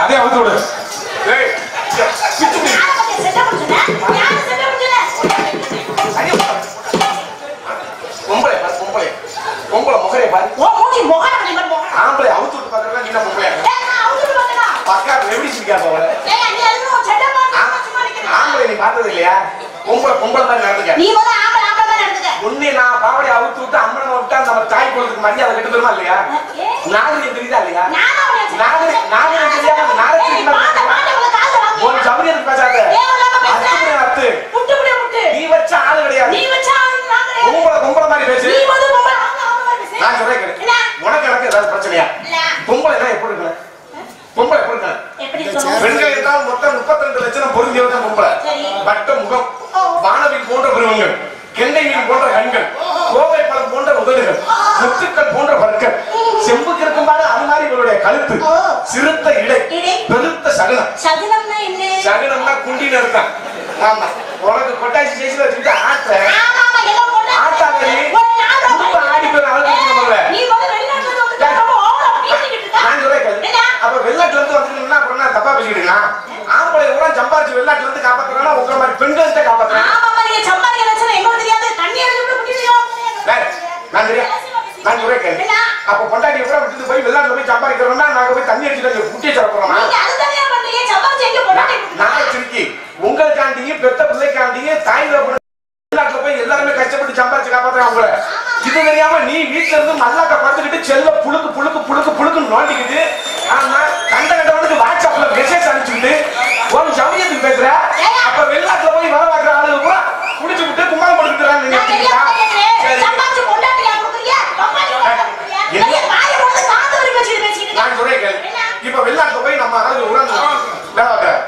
அதே அவுத்து விடு. பொம்பளை முகரே பாரு. ஆம்பளை அவுத்து விட்டு பாக்குறா. நீ பொம்பளை பக்கா எப்படி சிரிக்கா போவல. ஆம்பளை நீ பார்த்தது இல்லையா? பொம்பளை மாதிரி நடந்துக்க. உன்னை நான் பாவடி அவுத்து விட்டு அம்மனை விட்டா நம்ம தாய் குலத்துக்கு மரியாதை கெட்டு தருமா இல்லையா? நாகரிகம் தெரியுதா இல்லையா? நாகரிகம் தெரியாம ஒரு சமரியத்துக்கு பேசாத. நீ வச்ச ஆளு கிடையாது. பொம்பளை மாதிரி பேசு. நான் சொல்றேன் உனக்கு எனக்கு ஏதாவது பிரச்சனையா? பொம்பளை எல்லாம் எப்படி இருக்கணும்? பொம்பளை எப்படி இருக்கணும்? பெண்கள் என்றால் மொத்தம் 32 லட்சம் பொருந்தியவதான் பொம்பளை. வட்ட முகம், வானவில் போன்ற பெருவங்கள், கெண்டை மீன் போன்ற கண்கள், கோவை பழம் போன்ற உதடுகள், முத்துக்கள் போன்ற பற்கள், செம்புக்கு இருக்கும்பாடு அது மாதிரி இவருடைய கழுத்து, சிறுத்த இடை, பெருத்த சகுனம். சகுனம்னா குண்டின்னு இருக்கான். ஆமா, உனக்கு கொட்டாசி சேசில வச்சுக்கிட்டு ஆட்ட ஆட்டாவே ஆடி பேர் நான் சொல்றேன். அப்ப வெளிநாட்டுல இருந்து வந்துருந்தீங்கன்னா அப்புறம் நான் தப்பா பேசிக்கிட்டு ஆம்பளை கூட சம்பாதிச்சு வெளிநாட்டுல இருந்து காப்பாத்துறா உங்க மாதிரி பெண்கள்கிட்ட காப்பாத்துறேன். நான் சொல்றேன். அப்ப பொண்டாட்டி கூட விட்டு போய் வெளிநாட்டுல போய் சம்பாதிக்கிறோம்னா நாங்க போய் தண்ணி அடிச்சுட்டு குட்டியை சொல்ல போறோமா? நான் திருக்கி உங்களுக்காண்டியும் பெத்த பிள்ளைக்காண்டியும் தாய் வெளிநாட்டுல போய் எல்லாருமே கஷ்டப்பட்டு சம்பாதிச்சு காப்பாத்துறேன் உங்களை. இது தெரியாம நீ வீட்டுல இருந்து மல்லாக்க படுத்துக்கிட்டு செல்ல புழுக்கு நோண்டிக்கிட்டு கண்ட கண்டவனுக்கு வாட்ஸ்அப்ல மெசேஜ் அனுப்பிச்சுக்கிட்டு ஒரு சமயத்துக்கு பேசுற. அப்ப வெளிநாட்டுல போய் வர பார்க்குற ஆளுங்க கூட குடிச்சு விட்டு கும்பாங்க கொடுத்துறாங்க. நான் சொல்றேன். இப்ப வெளிநாட்டுல போய் நம்ம உடனே வேலை பார்க்கிறேன்.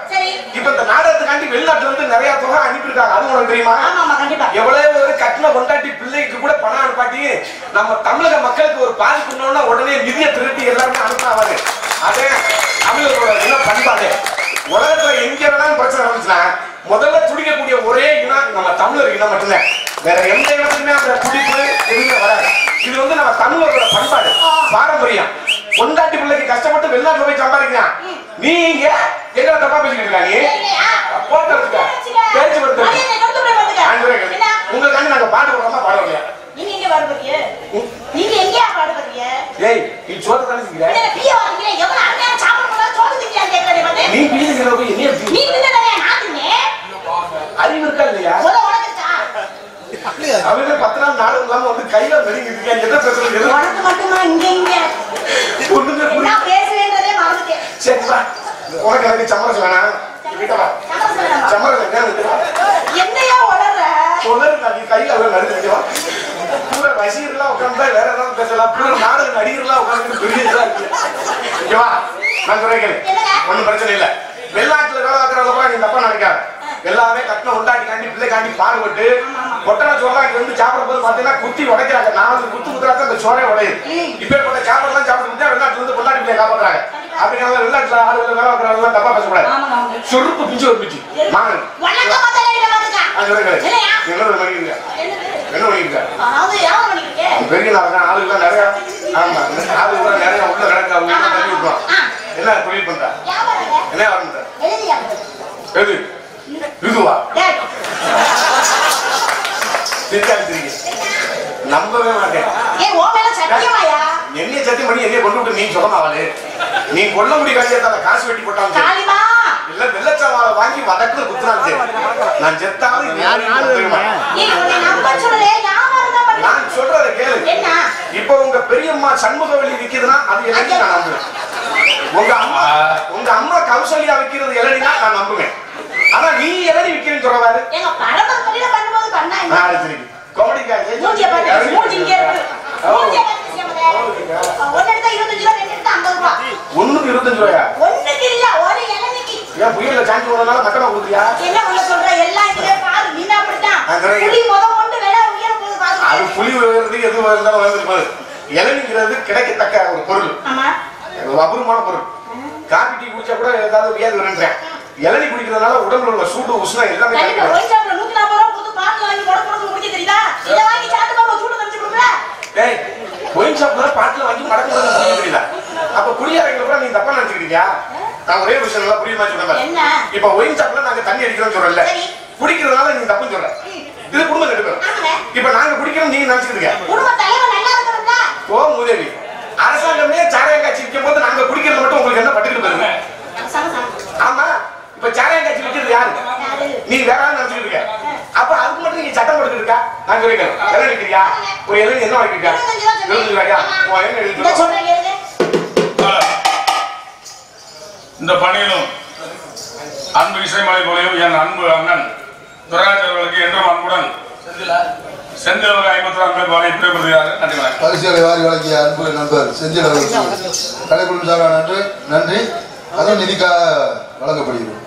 இப்ப இந்த நாடகத்துக்காண்டி வெளிநாட்டுல இருந்து நிறைய தொகை அனுப்பியிருக்காங்க. அது உனக்கு தெரியுமா? எவ்வளவு ஒரு கட்டின கொண்டாட்டி பிள்ளைக்கு கூட பணம் அனுப்பாட்டி நம்ம தமிழக மக்களுக்கு ஒரு பாதிப்புன்னா உடனே நிதியை திருட்டி எல்லாருமே அனுப்பினாங்க. அதே தமிழர்களோட என்ன பண்பாடு. உலகத்துல எங்க வேணாலும் பிரச்சனை நடந்துச்சுன்னா முதல்ல துடிக்கக்கூடிய ஒரே இனம் நம்ம தமிழர் இனம் மட்டும்தான். வேற எந்த இடத்துக்குமே அந்த துடிப்பு எதுவுமே வராது. இது வந்து நம்ம தமிழர்களோட பண்பாடு, பாரம்பரியம். பொண்டாட்டி பிள்ளைக்கு கஷ்டப்பட்டு வெளிநாட்டுல போய் சம்பாதிக்கிறான். நீ இங்க எங்களை தப்பா பேசிக்கிட்டு இருக்கா? நீ போட்டு பேச்சு கொடுத்து உங்களுக்கு நாங்க பாடு போடாம பாடுவோம். ஏய் நீ சோறு தானே செய்யற? நீ பீசுகிற போய் என்ன அறிவு இருக்கா இல்லையா? அவங்க 10 நாள் நாடு இல்லாம வந்து கையில நெருங்கிட்டு இருக்கேன். என்ன பேசுறது? உனக்கு மட்டுமா இங்க இங்க ஒண்ணுமே புரியல. பேசுறேன்றதே மறந்துட்டேன். சரிப்பா, உனக்கு எனக்கு சமரசம் வேணாம். சமரசம் என்னையா உளற நீ கையில நடுக்க பூரா ரசிகர்களா உட்கார்ந்தா வேற ஏதாவது பேசலாம். பூரா நாடு நடிகர்களா உட்கார்ந்து பெரிய இருக்கு. ஓகேவா? நான் சொல்றேன், ஒண்ணும் பிரச்சனை இல்லை. வெளிநாட்டுல வேலை பார்க்கறத கூட நீ தப்பா நினைக்காத. எல்லாமே கட்டின உண்டாட்டி காண்டி பிள்ளை காண்டி பாடுபட்டு கொட்டனை சோறா இங்க வந்து சாப்பிட போது பாத்தீங்கன்னா குத்தி உடைக்கிறாங்க. நான் வந்து குத்து குத்துறாக்க அந்த சோறே உடையுது. இப்பேற்பட்ட சாப்பாடுலாம் சாப்பிட்டு வெளிநாட்டுல இருந்து பொண்டாட்டி பிள்ளைய காப்பாடுறாங்க. அப்படினால வெளிநாட்டுல ஆளுகளை வேலை வைக்கிறவங்க தப்பா பேசக்கூடாது. சொருப்பு பிஞ்சு ஒரு பிஞ்சு மாங்க என்ன பண்ணிருக்க பெரிய ஆளுகள் நிறைய ஆமா ஆளுகள் நிறைய உள்ள கிடக்கு அவங்க தள்ளி விட்டுருவான். என்ன தொழில் பண்ற என்ன வர எது இதுவா நம்பவே மாட்டேன். என்னைய சத்தியம் பண்ணி என்னைய கொண்டு விட்டு நீ சொல்லமாவாளே நீ கொல்ல முடி காய்ச்சல காசு வெட்டி போட்டாலும் இல்ல வெள்ளச்சாவால வாங்கி வதக்குல குத்துனாலும் சரி நான் செத்தாவது நான் சொல்றத கேளு. இப்ப உங்க பெரியம்மா சண்முகவல்லி விக்குதுன்னா அது எனக்கு நான் நம்புவேன். உங்க அம்மா கௌசல்யா விக்கிறது எலடினா நான் நம்புவேன். ஆனா நீ எலடி விக்கிறேன்னு சொல்றவாரு காமெடி ஒண்ணுக்கு 25 ரூபாயா? ஏன் புயல சாஞ்சி போனனால மக்கமா கொடுக்குறியா? அது புலி உயர்றது எது இருந்தாலும் வளர்ந்துருப்பாரு. இளநிங்கிறது கிடைக்கத்தக்க ஒரு பொருள், ஒரு அபூர்வமான பொருள். காபி டீ குடிச்சா கூட ஏதாவது வியாதி வருன்றேன். இளநி குடிக்கிறதுனால உடம்புல உள்ள சூடு உஷ்ணம் எல்லாமே ஒயின் ஷாப்ல பாட்டில் வாங்கி மடக்கு தெரியல. அப்ப குடியாரங்களை கூட நீங்க தப்பா நினைச்சுக்கிட்டீங்க. நான் ஒரே விஷயம் நல்லா புரியுமா சொல்றேன். இப்ப ஒயின் ஷாப்ல நாங்க தண்ணி அடிக்கிறோம் சொல்றல, குடிக்கிறதுனால நீங்க தப்புன்னு சொல்ற. இது குடும்பம் கெட்டு போயிடும். இப்ப நாங்க குடிக்கிறோம் நீங்க நினைச்சுக்கிட்டீங்க. ஓ மூதேவி, அரசாங்கமே சாராயம் காட்சி விற்கும் போது நாங்க குடிக்கிறது மட்டும் உங்களுக்கு என்ன பட்டுக்கிட்டு போயிருங்க? ஆமா, இப்ப சாராயம் காட்சி விற்கிறது யாரு? நீ வேற ஆள் நினைச்சுக்கிட்டு இருக்க. அப்ப அதுக்கு மட்டும் நீங்க சட்டம் போட்டுக்கிட்டு இருக்கா? நான் சொல்லிக்கிறேன். எல்லாம் நினைக்கிறியா? ஒரு எல்லாம் என்ன வாங்கிருக்கா? 25 ரூபாயா? இந்த பணியிலும் அன்பு இசைமலை போலையும் என் அன்பு அண்ணன் துரைராஜ் அவர்களுக்கு என்றும் அன்புடன் செந்தில் 54 பேர் வாழை பிரிவுபடுகிறார். நன்றி. பரிசுகளை வாரி வழங்கிய அன்பு நண்பர் செந்தில் அவர்களுக்கு கலைக்குழு சார்பாக நன்றி. அதுவும் நிதிக்காக வழங்கப்படுகிறது.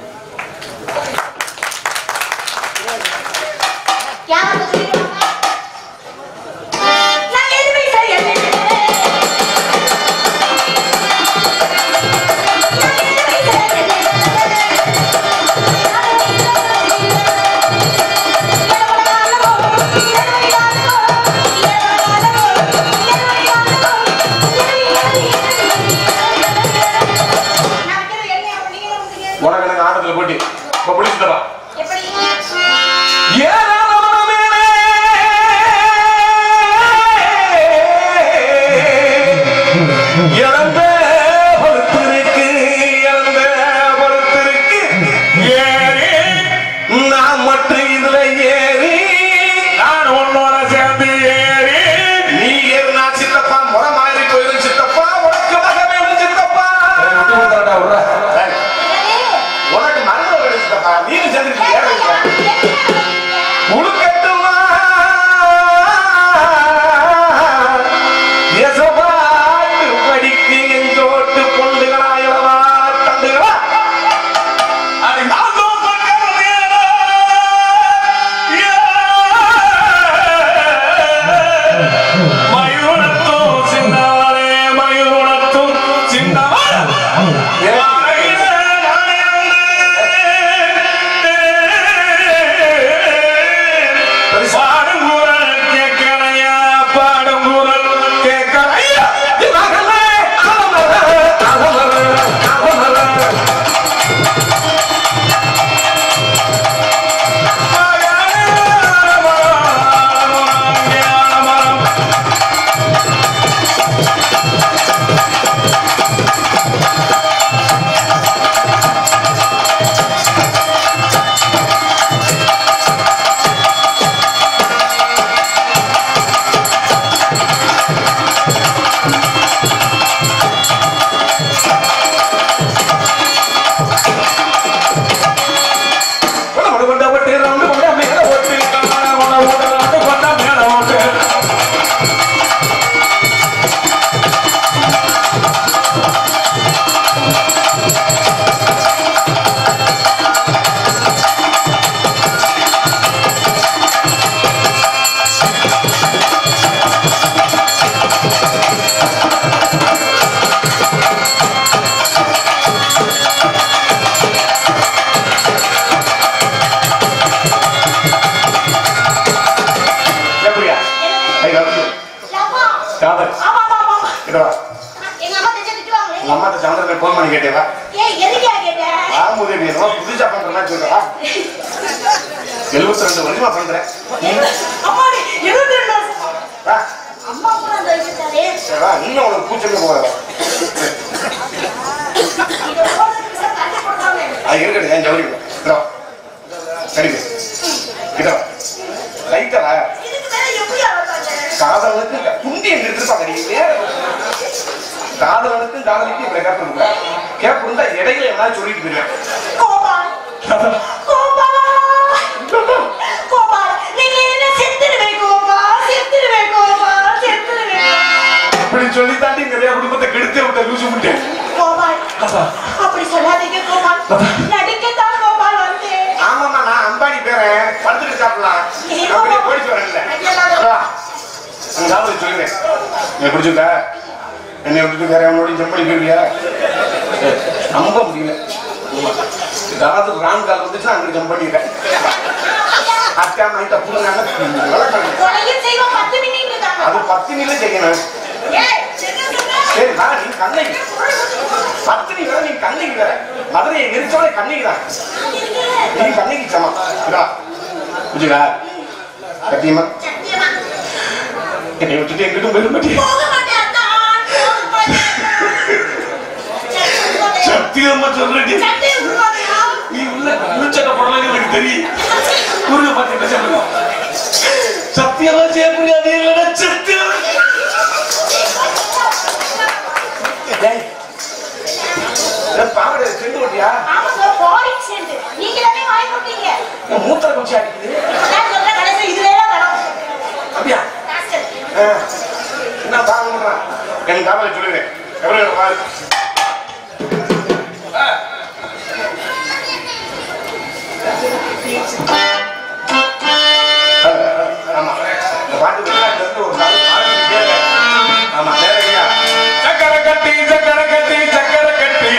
உனக்கு எனக்கு ஆட்டத்துல போட்டி இப்ப பிடிச்சிட்டா இழந்த பொறுத்திருக்கு இழந்த பொறுத்திருக்கு ஏறி நான் மட்டும் இதுல ஏறி நான் உன்னோட சேர்ந்து ஏறி நீ ஏறினா சித்தப்பா முறை மாதிரி போயிடும் சித்தப்பா உனக்கு மகமே சித்தப்பா உனக்கு மரணம் சித்தப்பா நீங்க சேர்ந்து உடுக்கட்டுமா அது நான் கேட்டேவா ஏய் எதுக்கியா கேட்ட ஆகும்போதே வேணுமா புதுசா பண்ற மாதிரி சொல்றா 72 வருஷமா பண்றேன் அம்மா 72 வருஷம் அம்மா கூட அந்த வயசுதானே சரிடா இன்னும் உனக்கு பூச்சமே போகாத இது போடுறதுக்கு தண்ணி போடுறாங்க அது இருக்கட்டும் ஏன் ஜவுளி இதோ சரிங்க இதோ லைட்டா இதுக்கு மேல எப்படி ஆவறாங்க காதலனுக்கு குண்டி எங்க இருப்பாங்க நீங்க காதலனுக்கும் காதலிக்கும் இப்படி கேப் கொடுக்க கேப் இருந்தா இடையில என்ன சொல்லிட்டு போயிருவேன் கோபால் நீங்க என்ன செத்துருவே கோபால் இப்படி சொல்லி தாண்டி நிறைய குடும்பத்தை கெடுத்து விட்ட லூசு விட்டேன் கோபால் அப்படி சொல்லாதீங்க கோபால் நடிக்கத்தான் கோபால் வந்தேன் ஆமாமா நான் அம்பானி பேரன் படுத்துட்டு சாப்பிடலாம் அப்படியே போயிட்டு வரல அந்த காதலை சொல்லுறேன் நீ பிடிச்சிருக்க என்னை விட்டுட்டு வேற அவனோட ஜம்ப் பண்ணி போயிருவியா நம்ப முடியல ஏதாவது ராங் கால் வந்துச்சுன்னா அங்கே ஜம்ப் பண்ணிட்டேன் அக்கா மைட்ட புடுங்க செய்வோம் 10 மினிட் அது 10 நிமிடம் செய்யணும் சரி நான் நீ கண்ணைக்கு 10 நிமிடம் நீ கண்ணைக்கு வேற மதுரையை எரிச்சோட கண்ணைக்கு தான் நீ கண்ணைக்கு சமா இதா புரியுதா சத்தியமா என்னை விட்டுட்டு எங்கிட்டும் போயிட மாட்டேன் சத்தியமா சொல்றேன் நீ உள்ள உள்சட்ட போடலாம் எனக்கு தெரியும் குருக பார்த்து சொல்லுங்க சத்தியமா செய்ய முடியாது இல்லைன்னா சத்தியம் பாவடை சென்று ஓட்டியா மூத்திர குச்சி அடிக்குது அப்படியா என்ன தாங்க பண்றான் என் காவலை சொல்லுறேன் எவ்வளவு பாரு ஆமா இந்த பாட்டு வெளிநாட்டுல இருந்து ஒரு நாள் பாடிக்கிட்டே இருக்காங்க ஆமா நேரடியா சக்கரை கட்டி சக்கரை கட்டி சக்கரை கட்டி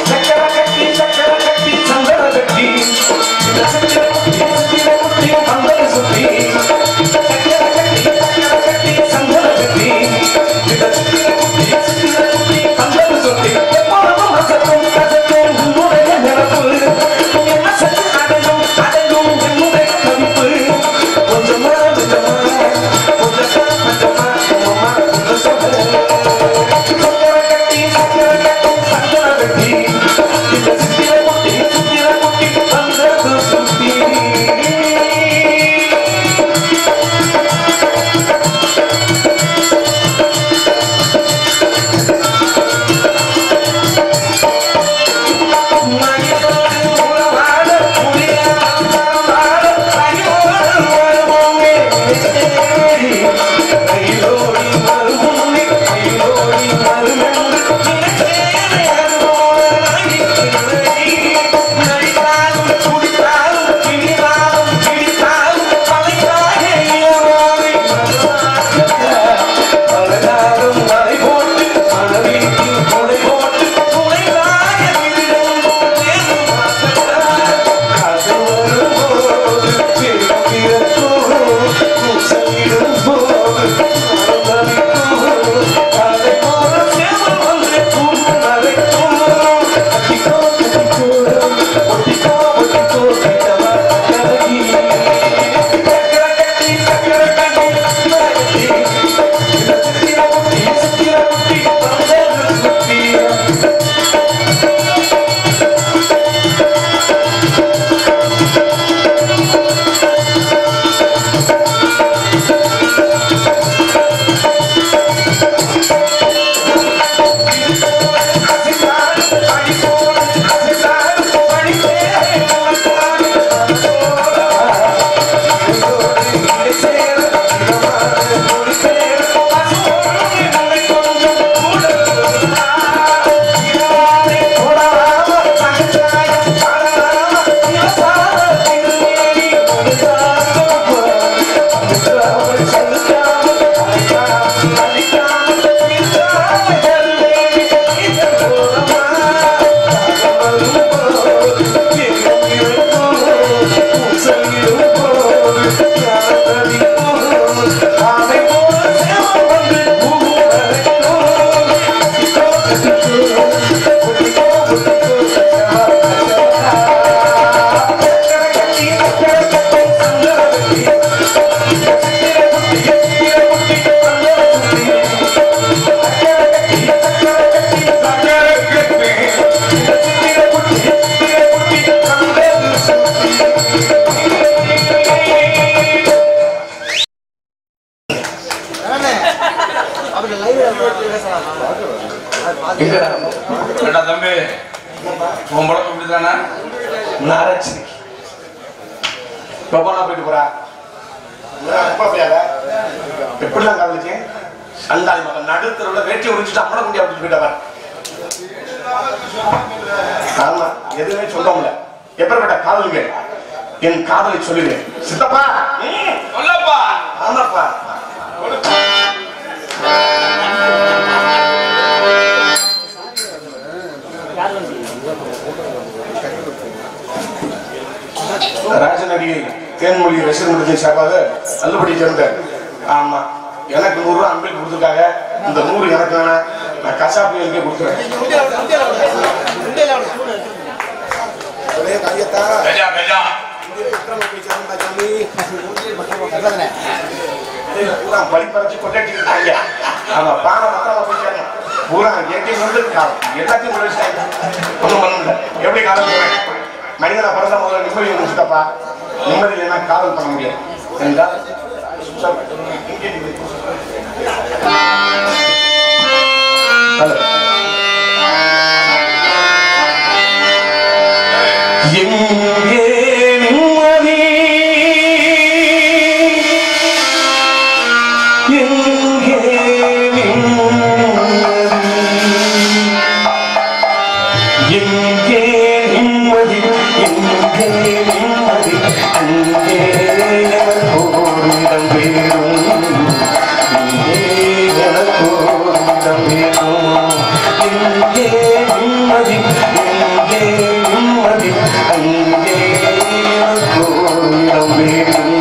சக்கரை கட்டி சக்கரை கட்டி சந்தன கட்டி சக்கரை கட்டி சந்தன சுத்தி சக்கரை கட்டி சக்கரை கட்டி சந்தன கட்டி சந்தன சுத்தி எப்பொழுதும் அசத்தும் கசத்தும் உன்னுடைய நிரப்பு என்ன சத்து அடையும் அடையும் என்னுடைய கவிப்பு கொஞ்சமா கொஞ்சமா கொஞ்சமா கொஞ்சமா கொஞ்சமா சக்கரை கட்டி சக்கரை கட்டி சந்தன கட்டி சித்திர குட்டி சந்தன சுத்தி Hey! தம்பி உன் படம் இப்படிதானா நரைச்சி போயிட்டு போறா எப்படிலாம் காதலிச்சேன் அந்தாதி மகன் நடுத்தரவுல வேட்டியை முடிச்சுட்டு அம்மனை குண்டி அப்படி போயிட்டவன். ஆமா எதுவுமே சொல்றோம்ல எப்படிப்பட்ட காதலுங்க என் காதலை சொல்லுங்க சித்தப்பா சொல்லப்பா. ஆமாப்பா ராஜநடிகை தேன்மொழி ரசிகர்களுக்கு சார்பாக தள்ளுபடி சேர்ந்த ஆமா எனக்கு 100 ரூபாய் அன்பில் கொடுத்துருக்காங்க. இந்த 100 எனக்கு வேணாம், நான் கசாப்பிகளுக்கே கொடுத்துறேன். படிப்பறைச்சு கொண்டாட்டி இருக்காங்க. ஆமா பானை பத்திரம் போய் சேரணும். பூரா ஏடிஎம் வந்து எல்லாத்தையும் முடிச்சிட்டாங்க. ஒன்றும் பண்ண முடியல. எப்படி காதல் பண்ணுவேன்? மனிதனை பிறந்த முதல்ல நிம்மதி முடிச்சுட்டப்பா. நிம்மதி இல்லைன்னா காதல் பண்ண முடியாது என்றால் எங்கே நிம்மதி எங்கே எங்கே நிம்மதி எங்கே நிம்மதி அங்கே எனக்கோரிடம் வேணும் இங்கே எனக்கோரிடம் வேணும் எங்கே நிம்மதி எங்கே நிம்மதி அங்கே எனக்கோரிடம் வேணும்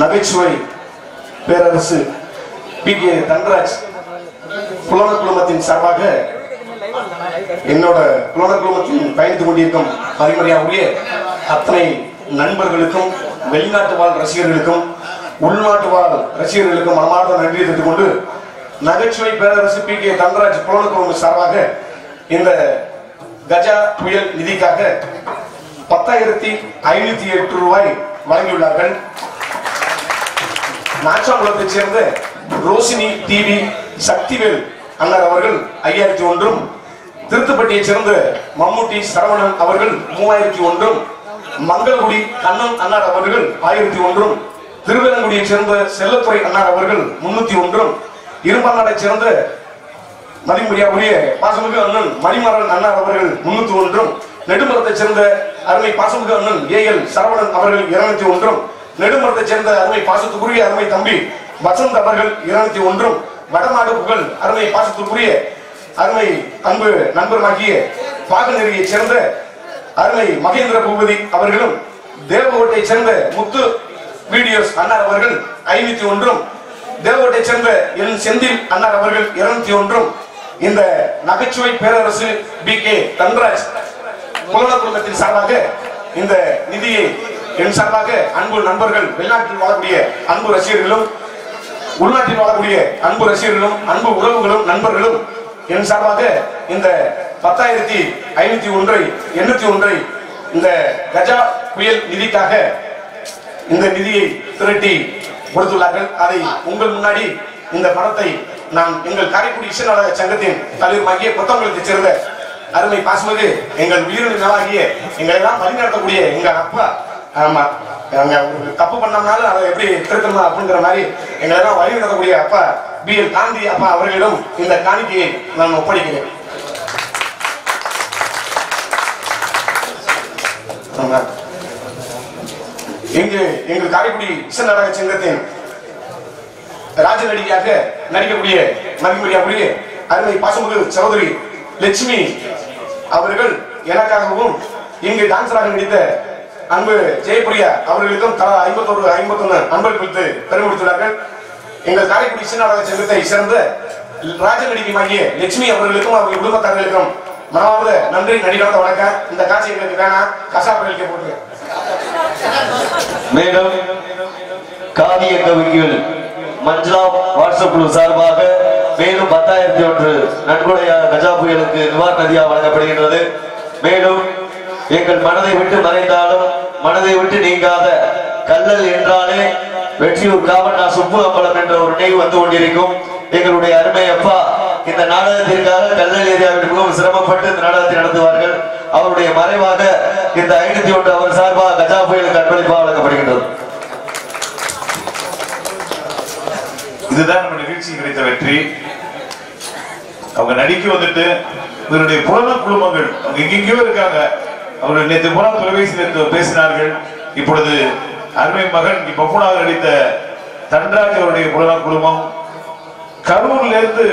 நகைச்சுவை பேரரசு பி.கே. தன்ராஜ் புலன குழுமத்தின் சார்பாக என்னோட புலன குழுமத்தில் பயணித்துக் கொண்டிருக்கும் பரிமரியாவுடைய அத்தனை நண்பர்களுக்கும் வெளிநாட்டு வாழ் ரசிகர்களுக்கும் உள்நாட்டு வாழ் ரசிகர்களுக்கும் மனமார்ந்த நன்றியை தெரிவித்துக் கொண்டு நகைச்சுவை பேரரசு பி.கே. தன்ராஜ் புலன குழுமம் சார்பாக இந்த கஜா புயல் நிதிக்காக 10,508 ரூபாய் வழங்கியுள்ளார்கள். நாச்சாங்குளத்தைச் சேர்ந்த ரோசினி டிவி சக்திவேல் அண்ணர் அவர்கள் 5,001, திருத்துப்பட்டியைச் சேர்ந்த மம்முட்டி சரவணன் அவர்கள் 3,001, மங்களகுடி கண்ணன் அண்ணார் அவர்கள் 1,001, திருவேலங்குடியைச் சேர்ந்த செல்லத்துறை அண்ணார் அவர்கள் 301, இரும்பநாடைச் சேர்ந்த மதிமுடியாவுடைய பாசமிகு அண்ணன் மணிமாறன் அண்ணார் அவர்கள் 301, நெடுமரத்தைச் சேர்ந்த அருமை பாசமிகு அண்ணன் ஏஎல் சரவணன் அவர்கள் 201, நெடுமரத்தைச் சேர்ந்த அருமை பாசத்துக்குரிய அருமை தம்பி வசந்த் அவர்கள் 201, வடநாடு புகழ் அருமை பாசத்துக்குரிய அருமை அன்பு நண்பருமாகிய பாகநெறியைச் சேர்ந்த அருமை மகேந்திர பூபதி அவர்களும் தேவகோட்டையைச் சேர்ந்த முத்து வீடியோஸ் அண்ணார் அவர்கள் 501, தேவகோட்டையைச் சேர்ந்த என் செந்தில் அண்ணார் அவர்கள் 201, இந்த நகைச்சுவை பேரரசு பி.கே. தன்ராஜ் புலன குழுமத்தின் சார்பாக இந்த நிதியை என் சார்பாக அன்பு நண்பர்கள் வெளிநாட்டில் வாழக்கூடிய அன்பு ரசிகர்களும் உள்நாட்டில் வாழக்கூடிய அன்பு ரசிகர்களும் அன்பு உறவுகளும் நண்பர்களும் என் சார்பாக இந்த 10,501 இந்த கஜா புயல் நிதிக்காக இந்த நிதியை திரட்டி கொடுத்துள்ளார்கள். அதை உங்கள் முன்னாடி இந்த பணத்தை நான் எங்கள் காரைக்குடி இசை நாடக சங்கத்தின் தலைவருமாகிய கொத்தமங்கலத்தைச் சேர்ந்த அருமை பாசமிகு எங்கள் உயிரின் மேலாகிய எங்களை எல்லாம் வழிநடத்தக்கூடிய எங்க அப்பா, ஆமா தப்பு பண்ணோம்னாலும் அதை எப்படி திருத்தணும் அப்படிங்கிற மாதிரி எங்களை எல்லாம் வழிநடத்தக்கூடிய அப்பா பி.எல். காந்தி அப்பா அவர்களிடம் இந்த காணிக்கையை நான் ஒப்படைக்கிறேன். இங்கு எங்கள் காரைக்குடி இசை நாடக சங்கத்தின் ராஜ நடிகையாக நடிக்கக்கூடிய மதிமுடியாவுடைய அருமை பாசமிகு சகோதரி லட்சுமி அவர்கள் எனக்காகவும் இங்கு டான்சராக நடித்த அன்பு ஜெயபிரியா அவர்களுக்கும் தலா 51 நண்பர்கள் குறித்து பெருமைப்படுத்தினார்கள். எங்கள் காரைக்குடி இசை நாடக சங்கத்தை சேர்ந்த ராஜ நடிகையாகிய லட்சுமி அவர்களுக்கும் அவர்கள் குடும்பத்தார்களுக்கும் மனமார்ந்த நன்றி, நடிகரான வணக்கம். இந்த காட்சி எங்களுக்கு வேணாம், கசாப்பிற்கு போட்டு. மேலும் காவிய கவிஞர்கள் மஞ்சளா வாட்ஸ்அப் குழு சார்பாக மேலும் 10,001 நன்கொடையாக கஜா புயலுக்கு நிவாரண நிதியாக வழங்கப்படுகின்றது. மேலும் எங்கள் மனதை விட்டு மறைந்தாலும் மனதை விட்டு நீங்காத கல்லல் என்றாலே வெற்றியூர் காவண்ணா சுப்பு அம்பலம் என்ற ஒரு நினைவு வந்து கொண்டிருக்கும். எங்களுடைய அருமை அப்பா இந்த நாடகத்திற்காக கல்லல் ஏரியாவில் மிகவும் சிரமப்பட்டு இந்த நாடகத்தை நடத்துவார்கள். அவருடைய மறைவாக இந்த 501 அவர் சார்பாக கஜா புயலுக்கு அன்பளிப்பாக வழங்கப்படுகின்றது. இதுதான் நம்ம நிகழ்ச்சி கிடைத்த வெற்றி. அவங்க நடிக்க வந்துட்டு இவருடைய புலன குழுமங்கள் அவங்க எங்கெங்கயோ இருக்காங்க. அவர்கள் நேற்று போன தொலைபேசியில் பேசினார்கள். இப்பொழுது அருமை மகன் பப்புனாக நடித்த தன்ராஜ் அவருடைய புலன குழுமம் கரூர்ல இருந்து